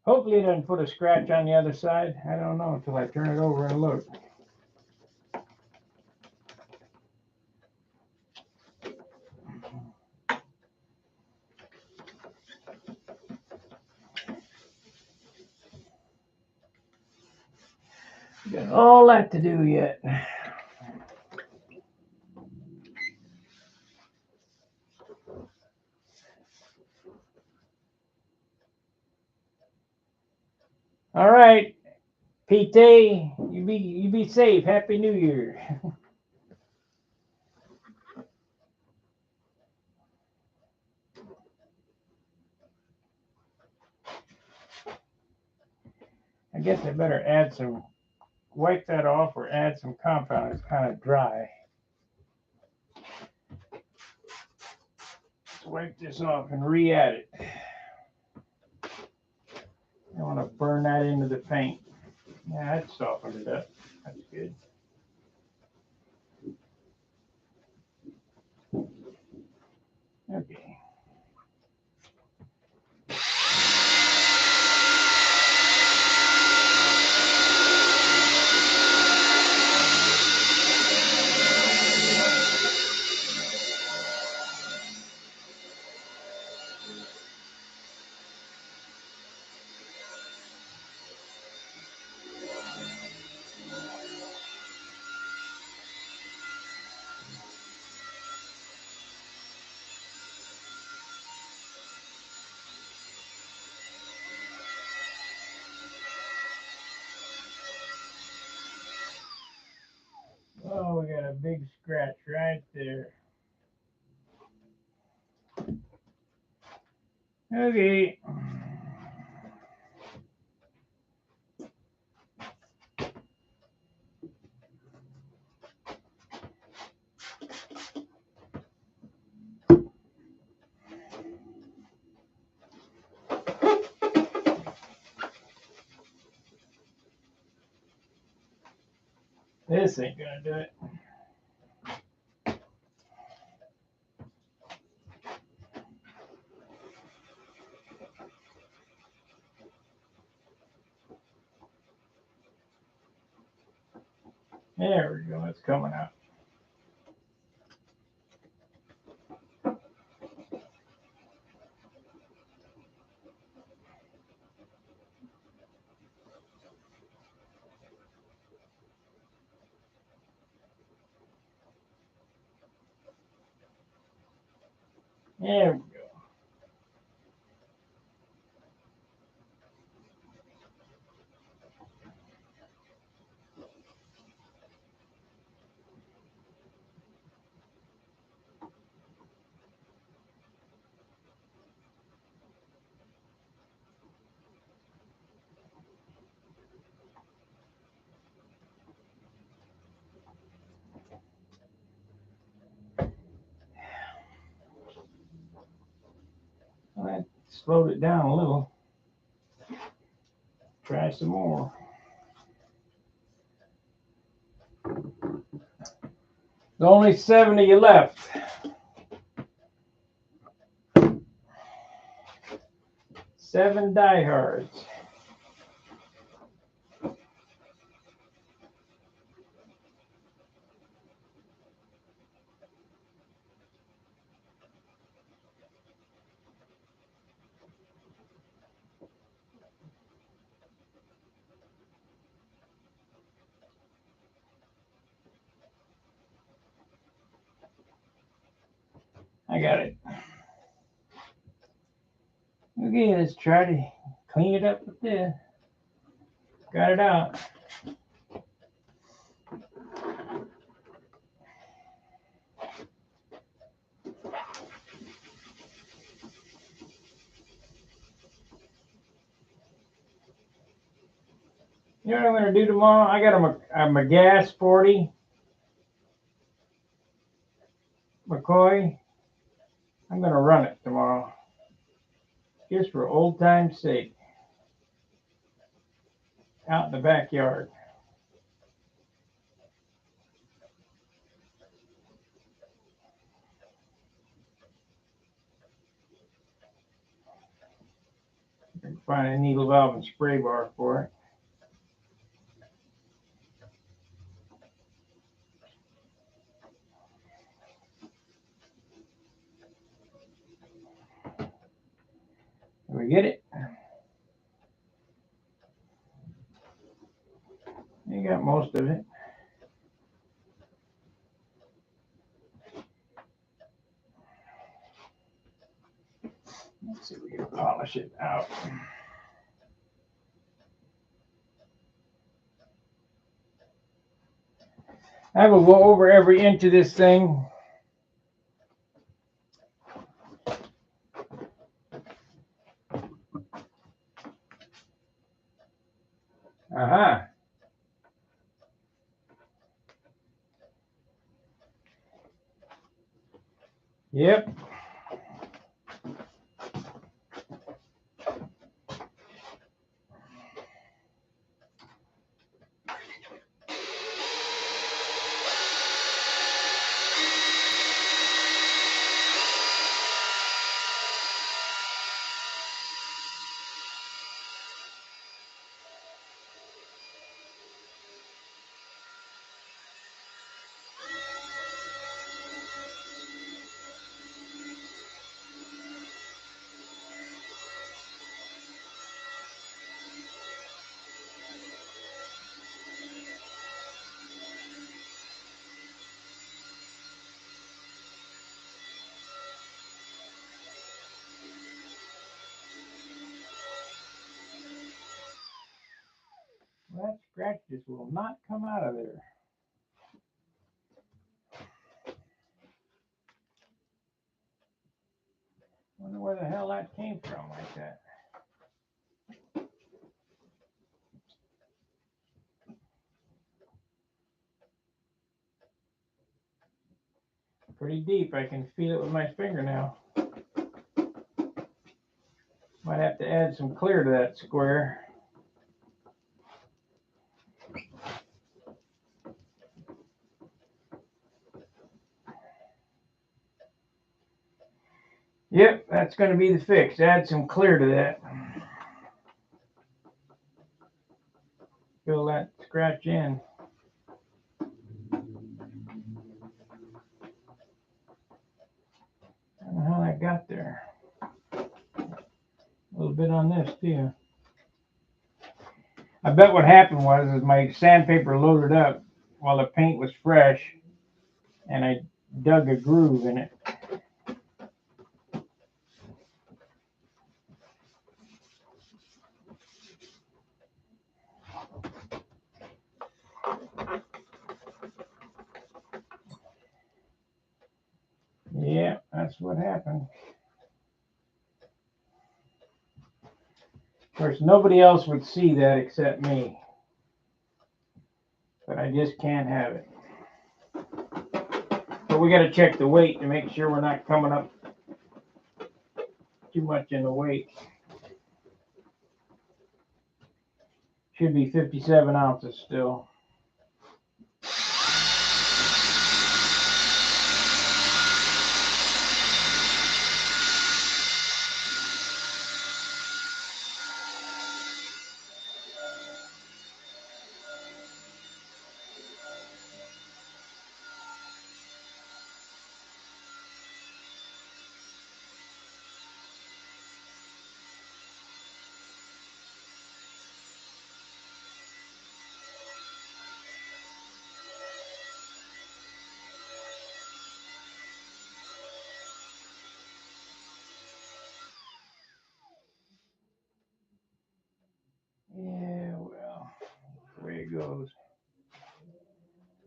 A: Hopefully it doesn't put a scratch on the other side. I don't know until I turn it over and look. Got all that to do yet. All right, Pete, you be safe. Happy New Year. I guess I better wipe that off or add some compound. It's kind of dry. Let's wipe this off and re-add it. I want to burn that into the paint. Yeah, that softened it up. That's good. Okay. Oh, we got a big scratch right there. Okay. This ain't gonna do it. There we go. It's coming out. There we go. Well, that slowed it down a little. Try some more. There's only 7 of you left. Seven diehards. I got it. Okay, let's try to clean it up with this. Got it out. You know what I'm going to do tomorrow? I got a McGass 40 McCoy. I'm going to run it tomorrow. Just for old time's sake. Out in the backyard. I can find a needle valve and spray bar for it. Did we get it? You got most of it. Let's see if we can polish it out. I will go over every inch of this thing. Uh-huh. Yep. Well, that scratch just will not come out of there. Wonder where the hell that came from like that. Pretty deep. I can feel it with my fingernail. Might have to add some clear to that square. Yep, that's going to be the fix. Add some clear to that. Fill that scratch in. I don't know how that got there. A little bit on this too. I bet what happened was my sandpaper loaded up while the paint was fresh, and I dug a groove in it. Yeah, that's what happened. Of course, nobody else would see that except me. But I just can't have it. But we got to check the weight to make sure we're not coming up too much in the weight. Should be 57 ounces still.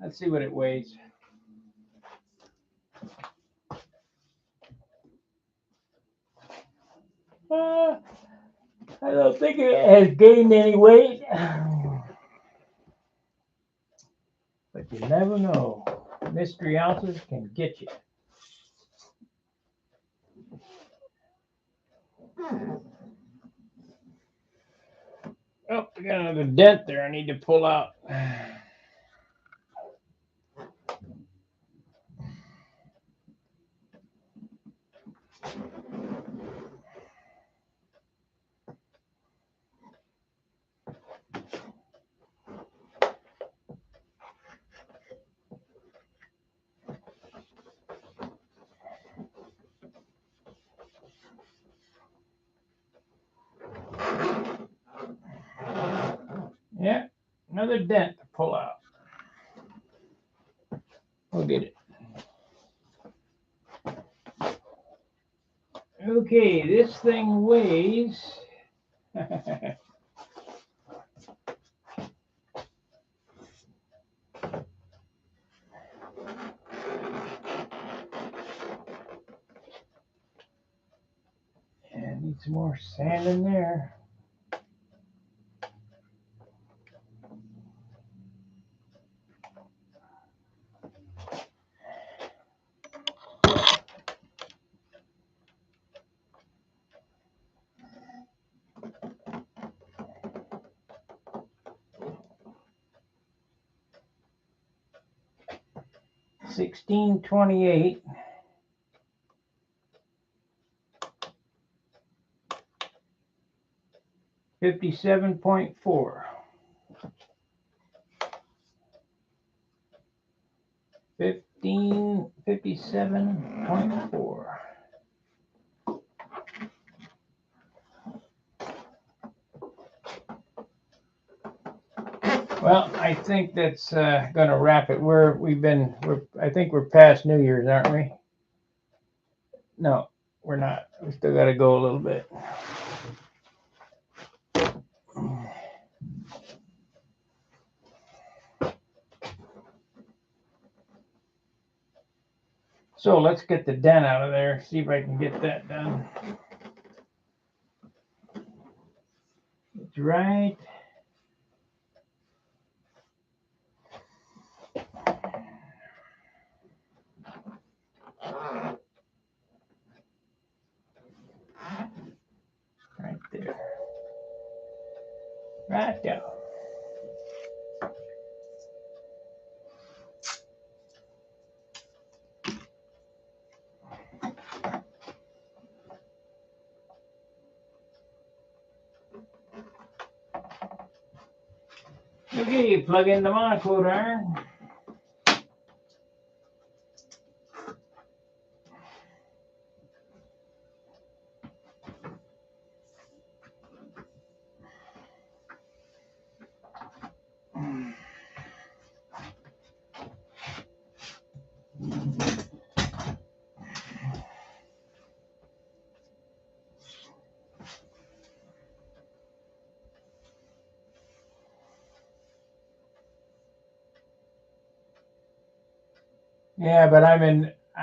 A: Let's see what it weighs. I don't think it has gained any weight. But you never know. Mystery ounces can get you. Oh, I got another dent there I need to pull out. Yeah, another dent to pull out. We'll get it. Okay, this thing weighs. And need some more sand in there. $16.28. 57.4. 57.4. Well, I think that's going to wrap it. I think we're past New Year's, aren't we? No, we're not. We still got to go a little bit. So let's get the dent out of there. See if I can get that done. It's right. Right there. Right down. Okay, plug in the monocoat iron. Yeah, but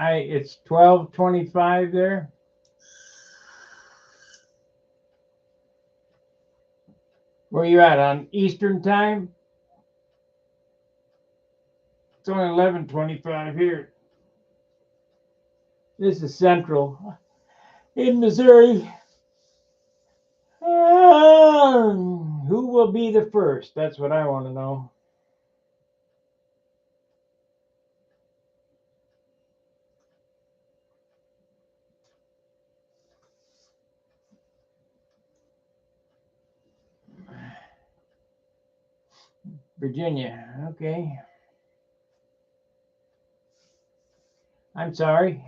A: it's 12:25 there. Where you at, on Eastern time? It's only 11:25 here. This is Central in Missouri. Who will be the first? That's what I want to know. Virginia, okay. I'm sorry.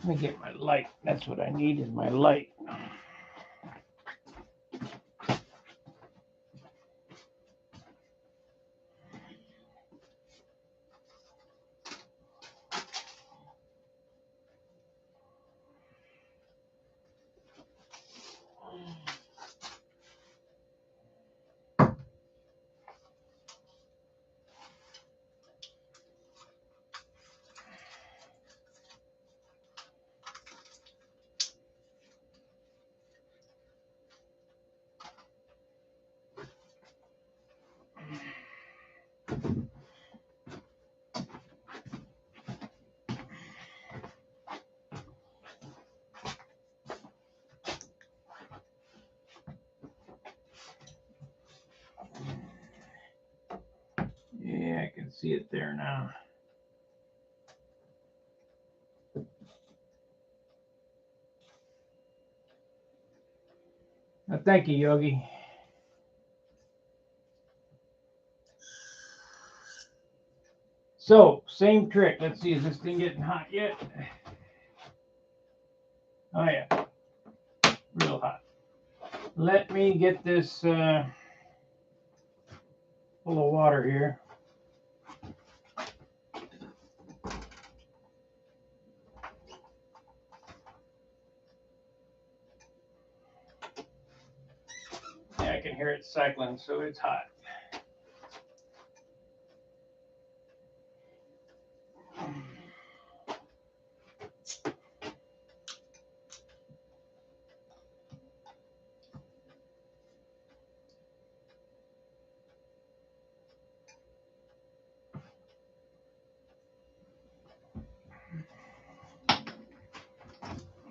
A: Let me get my light. That's what I need is my light. Yeah, I can see it there now. Thank you, Yogi. So, same trick. Let's see, is this thing getting hot yet? Oh yeah, real hot. Let me get this full of water here. Yeah, I can hear it cycling, so it's hot.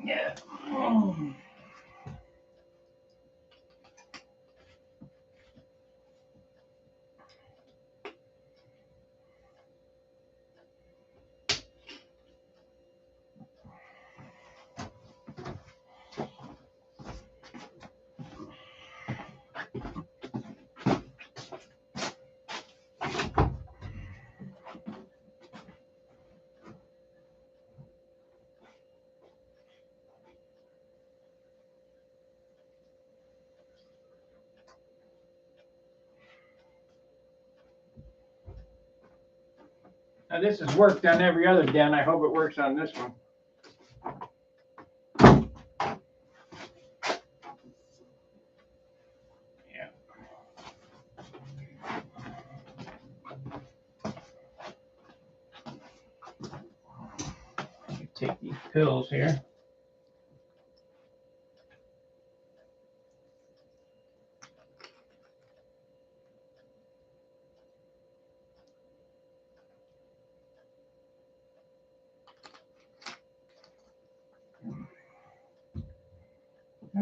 A: Yeah. Now this has worked on every other den. I hope it works on this one. Yeah. Take these pills here.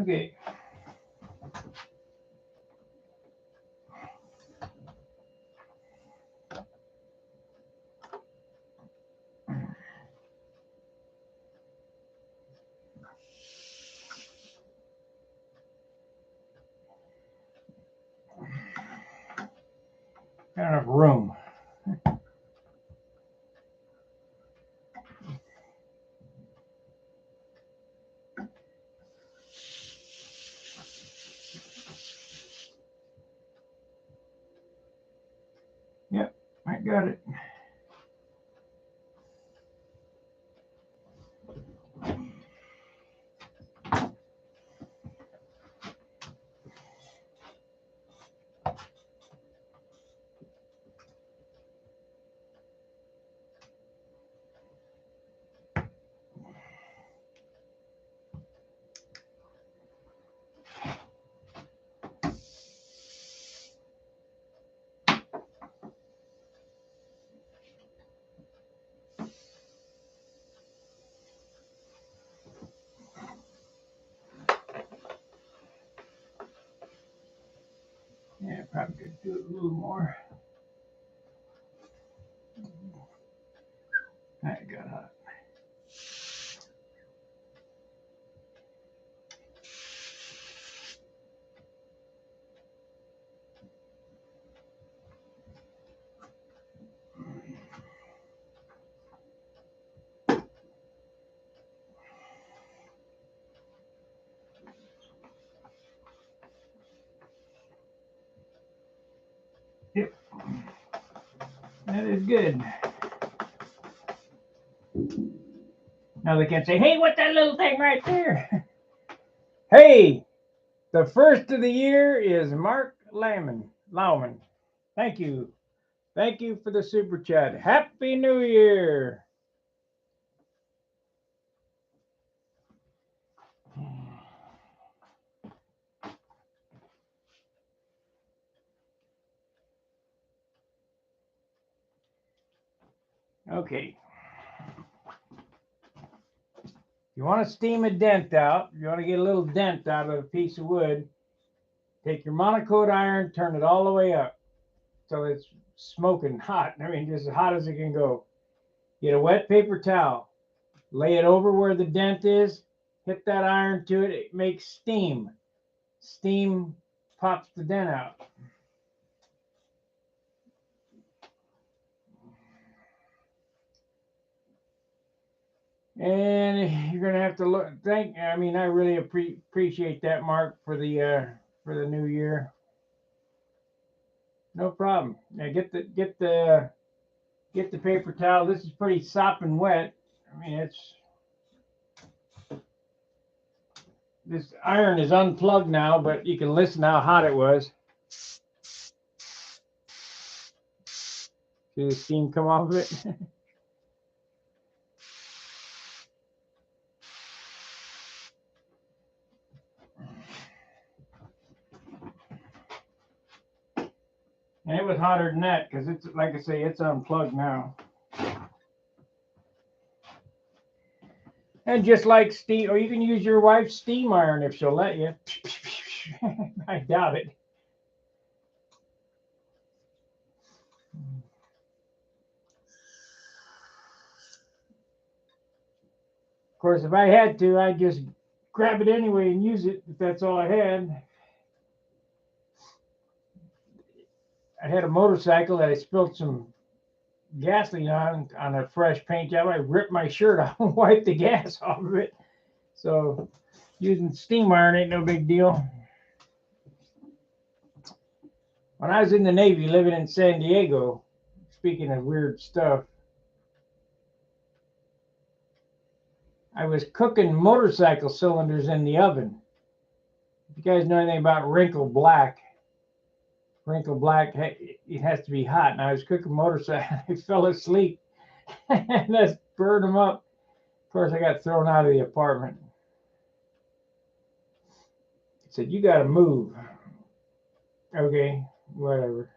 A: Okay. Got enough room. Yep, I got it. Yeah, probably could do it a little more. That got hot. That is good. Now they can't say, hey, what's that little thing right there? Hey, the first of the year is Mark Lauman. Thank you. Thank you for the super chat. Happy New Year. Okay. You want to steam a dent out. You want to get a little dent out of a piece of wood. Take your monocoat iron, turn it all the way up so it's smoking hot. I mean, just as hot as it can go. Get a wet paper towel. Lay it over where the dent is. Hit that iron to it. It makes steam. Steam pops the dent out. And you're gonna have to look. I mean, I really appreciate that, Mark, for the new year. No problem. Now get the paper towel. This is pretty sopping wet. I mean, this iron is unplugged now, but you can listen how hot it was. See the steam come off of it? And it was hotter than that because it's, like I say, it's unplugged now. And just like steam, or you can use your wife's steam iron if she'll let you. I doubt it. Of course, if I had to, I'd just grab it anyway and use it if that's all I had. I had a motorcycle that I spilled some gasoline on a fresh paint job. I ripped my shirt off and wiped the gas off of it. So using steam iron ain't no big deal. When I was in the Navy living in San Diego, speaking of weird stuff, I was cooking motorcycle cylinders in the oven. If you guys know anything about wrinkle black, it has to be hot. And I was cooking motorcycle. I fell asleep and just burned them up. Of course, I got thrown out of the apartment. He said, you got to move. Okay, whatever.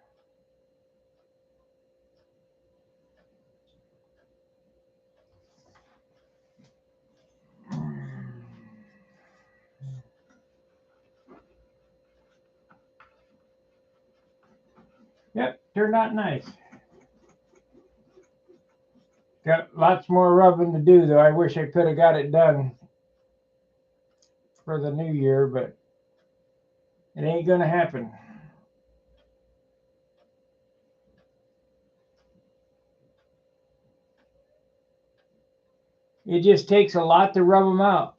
A: Yep, turned out nice. Got lots more rubbing to do, though. I wish I could have got it done for the new year, but it ain't going to happen. It just takes a lot to rub them out.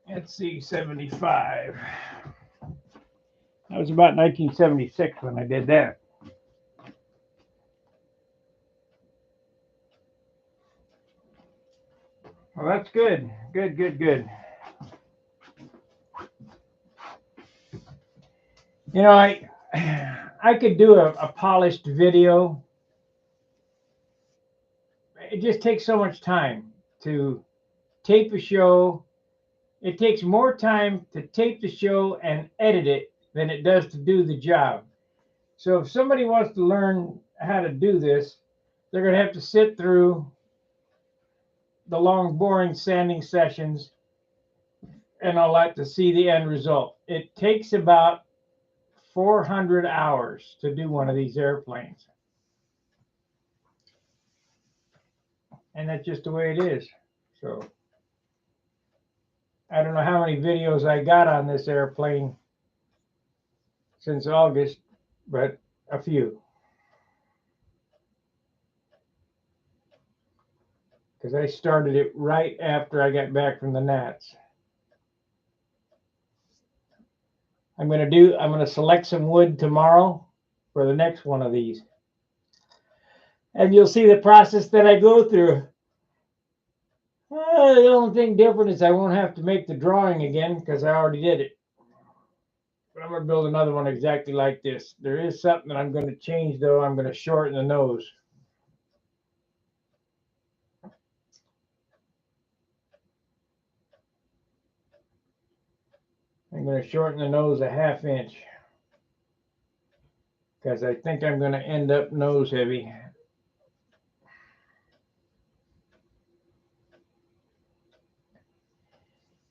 A: Let's see, 75. That was about 1976 when I did that. Well, that's good. Good. You know, I could do a polished video. It just takes so much time to tape a show. It takes more time to tape the show and edit it than it does to do the job. So if somebody wants to learn how to do this, they're going to have to sit through the long, boring sanding sessions and all that to see the end result. It takes about 400 hours to do one of these airplanes. And that's just the way it is. So I don't know how many videos I got on this airplane since August, but a few. Because I started it right after I got back from the Nats. I'm going to select some wood tomorrow for the next one of these. And you'll see the process that I go through. The only thing different is I won't have to make the drawing again because I already did it. But I'm going to build another one exactly like this. There is something that I'm going to change though. I'm going to shorten the nose. I'm going to shorten the nose a 1/2 inch because I think I'm going to end up nose heavy.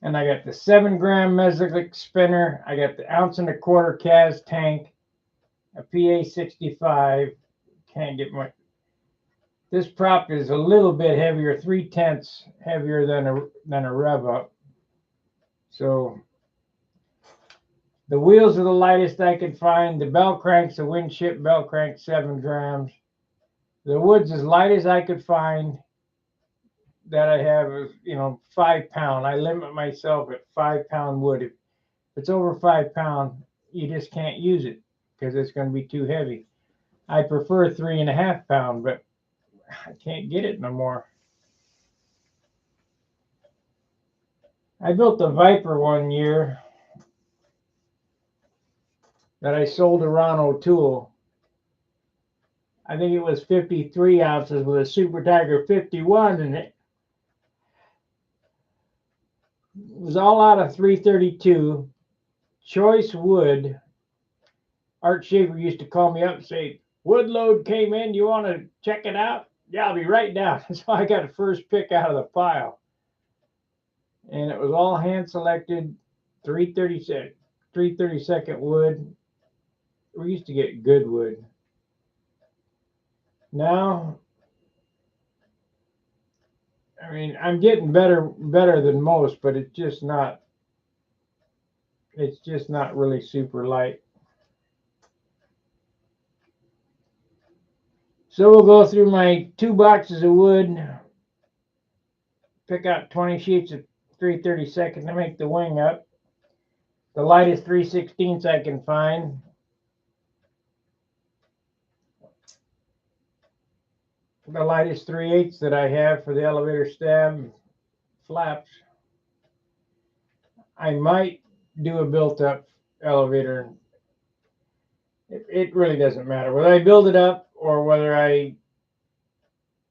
A: And I got the 7-gram Meslick spinner. I got the 1.25 ounce Kaz tank, a PA 65. Can't get much. This prop is a little bit heavier, 3/10 heavier than a rev up. So the wheels are the lightest I could find. The bell crank's a Winship bell crank, 7 grams. The wood's as light as I could find that I have is, 5 pound. I limit myself at 5 pound wood. If it's over 5 pound, you just can't use it because it's going to be too heavy. I prefer 3.5 pound, but I can't get it no more. I built a Viper one year that I sold to Ron O'Toole. I think it was 53 ounces with a Super Tiger 51 in it. It was all out of 332. Choice wood. Art Shaver used to call me up and say, "Wood load came in. You want to check it out?" "Yeah, I'll be right down." So I got a first pick out of the pile. And it was all hand selected 332nd wood. We used to get good wood. Now, I mean, I'm getting better than most, but it's just not really super light. So we'll go through my 2 boxes of wood, pick out 20 sheets of 332nd to make the wing up. The lightest 3/16 I can find. The lightest 3/8 that I have for the elevator stab flaps. I might do a built-up elevator. It really doesn't matter whether I build it up or whether I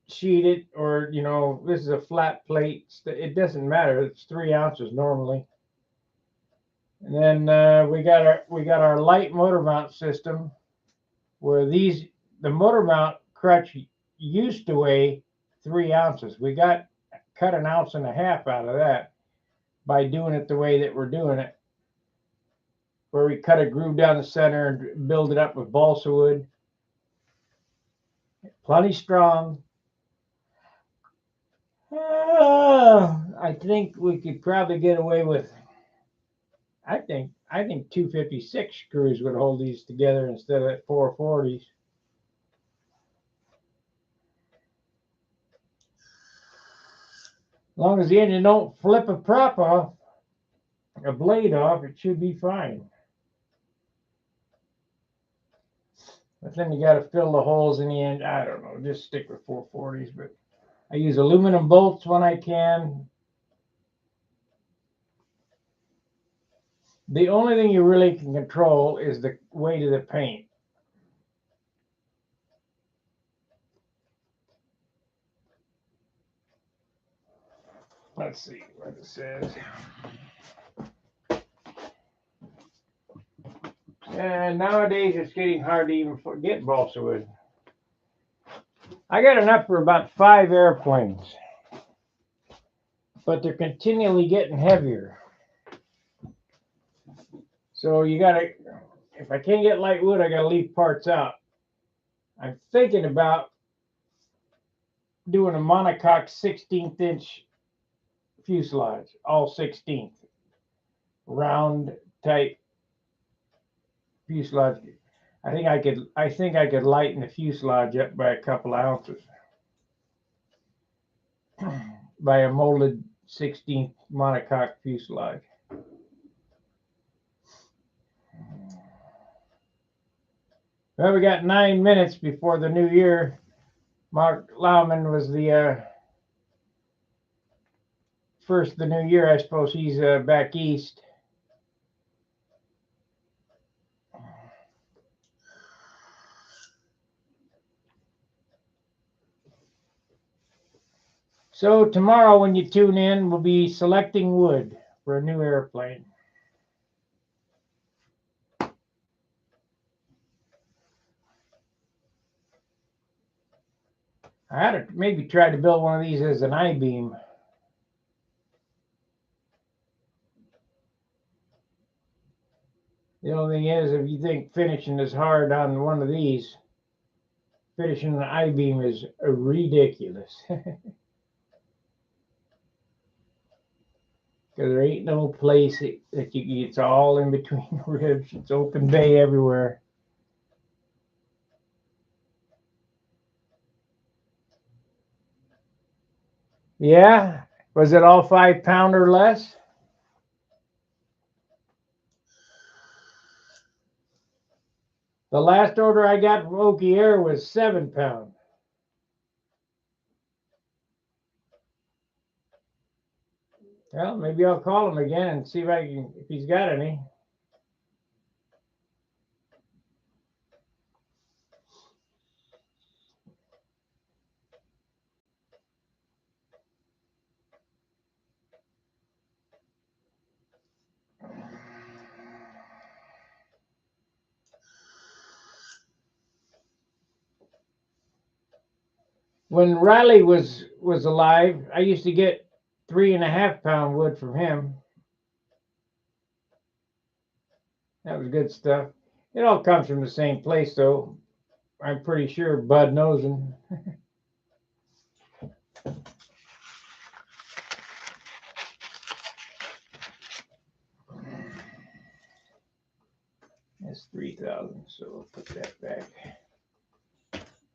A: sheet it, or this is a flat plate. It doesn't matter. It's 3 ounces normally. And then we got our light motor mount system, where the motor mount crutch used to weigh 3 ounces. We cut 1.5 ounces out of that by doing it the way that we're doing it, where we cut a groove down the center and build it up with balsa wood. Plenty strong. I think we could probably get away with, I think 256 screws would hold these together instead of 440s. As long as the engine don't flip a prop off, a blade off, it should be fine. But then you got to fill the holes in the end. I don't know, just stick with 440s. But I use aluminum bolts when I can. The only thing you really can control is the weight of the paint. Let's see what it says. And nowadays it's getting hard to even get balsa wood. I got enough for about 5 airplanes, but they're continually getting heavier. So you gotta, if I can't get light wood, I gotta leave parts out. I'm thinking about doing a monocoque 16th inch fuselage, all 16th, round type fuselage. I think I could lighten the fuselage up by a couple ounces by a molded 16th monocoque fuselage. Well, we got 9 minutes before the new year. Mark Lauman was the first of the new year. I suppose he's back east. So tomorrow when you tune in, we'll be selecting wood for a new airplane. I had to maybe try to build one of these as an I-beam. The only thing is, if you think finishing is hard on one of these, finishing an I-beam is ridiculous. Because there ain't no place that you it's all in between ribs. It's open bay everywhere. Yeah? Was it all 5 pound or less? The last order I got from Okie Air was 7 pound. Well, maybe I'll call him again and see if he's got any. When Riley was alive, I used to get 3.5 pound wood from him. That was good stuff. It all comes from the same place, though. I'm pretty sure Bud knows him. That's 3,000, so we'll put that back.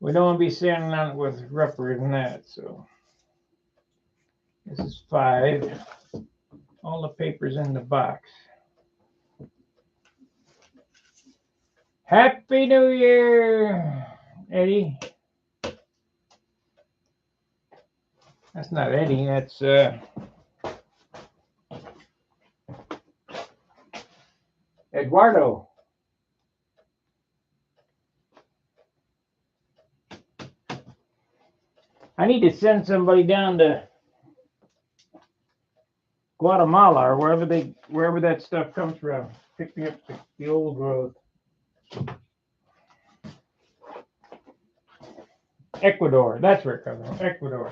A: We don't want to be sanding on it with rougher than that, so this is 5. All the papers in the box. Happy New Year, Eddie. That's not Eddie, that's Eduardo. I need to send somebody down to Guatemala or wherever that stuff comes from. Pick me up the old growth. Ecuador, that's where it comes from. Ecuador.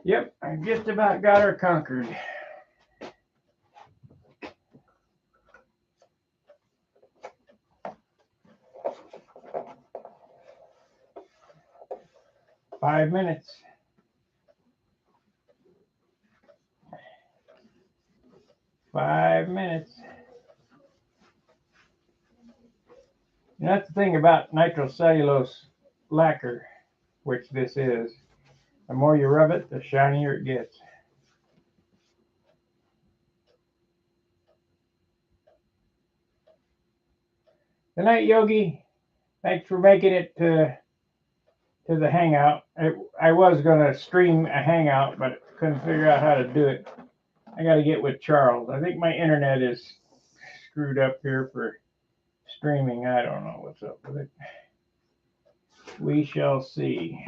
A: Yep, I just about got her conquered. Five minutes. And that's the thing about nitrocellulose lacquer, which this is. The more you rub it, the shinier it gets. Good night, Yogi. Thanks for making it to the hangout. I was going to stream a hangout, but couldn't figure out how to do it. I got to get with Charles. I think my internet is screwed up here for streaming. I don't know what's up with it. We shall see.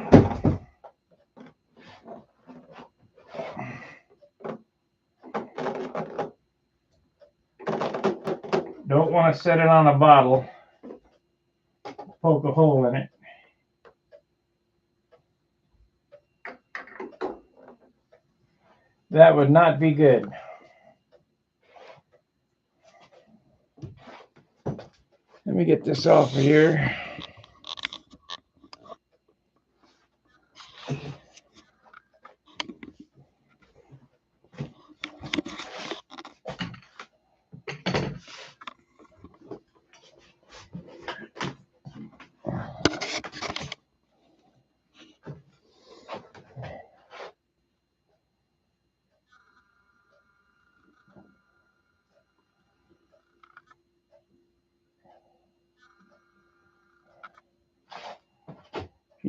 A: Don't want to set it on a bottle. Poke a hole in it. That would not be good. Let me get this off of here.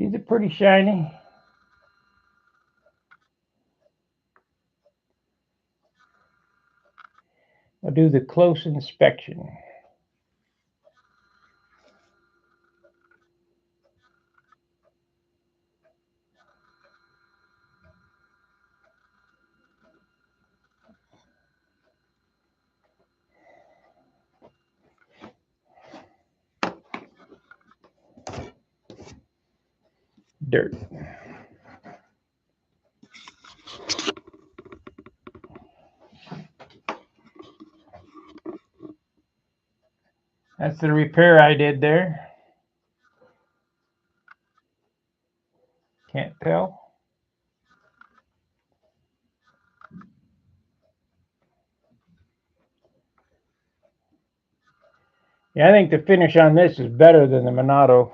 A: These are pretty shiny. I'll do the close inspection. Dirt. That's the repair I did there. Can't tell. Yeah, I think the finish on this is better than the Monado.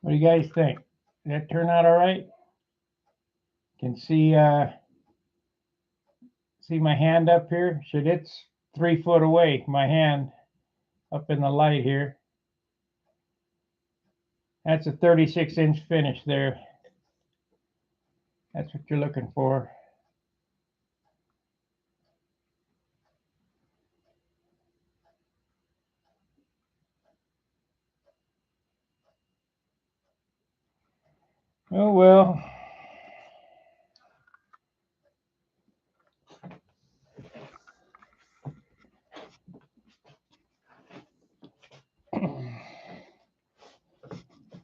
A: What do you guys think? Did that turn out all right? Can see my hand up here? Shit, it's 3 foot away, my hand up in the light here. That's a 36-inch finish there. That's what you're looking for. Oh well.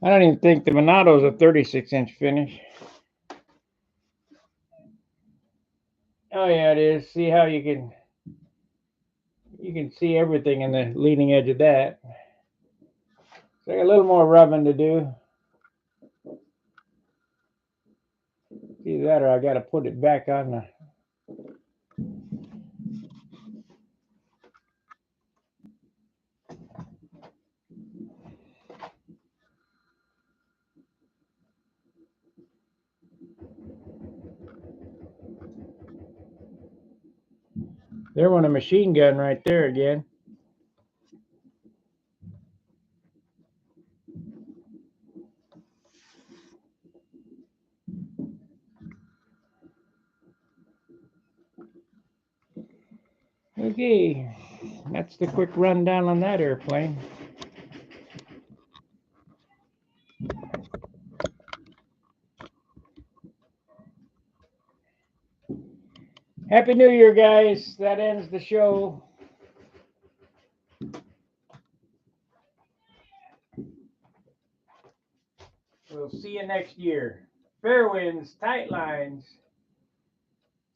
A: I don't even think the Monado is a 36-inch finish. Oh yeah, it is. See how you can see everything in the leading edge of that. So I got a little more rubbing to do. Either that or I got to put it back on the. There went a machine gun right there again. Okay, that's the quick rundown on that airplane. Happy New Year, guys. That ends the show. We'll see you next year. Fair winds, tight lines.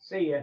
A: See ya.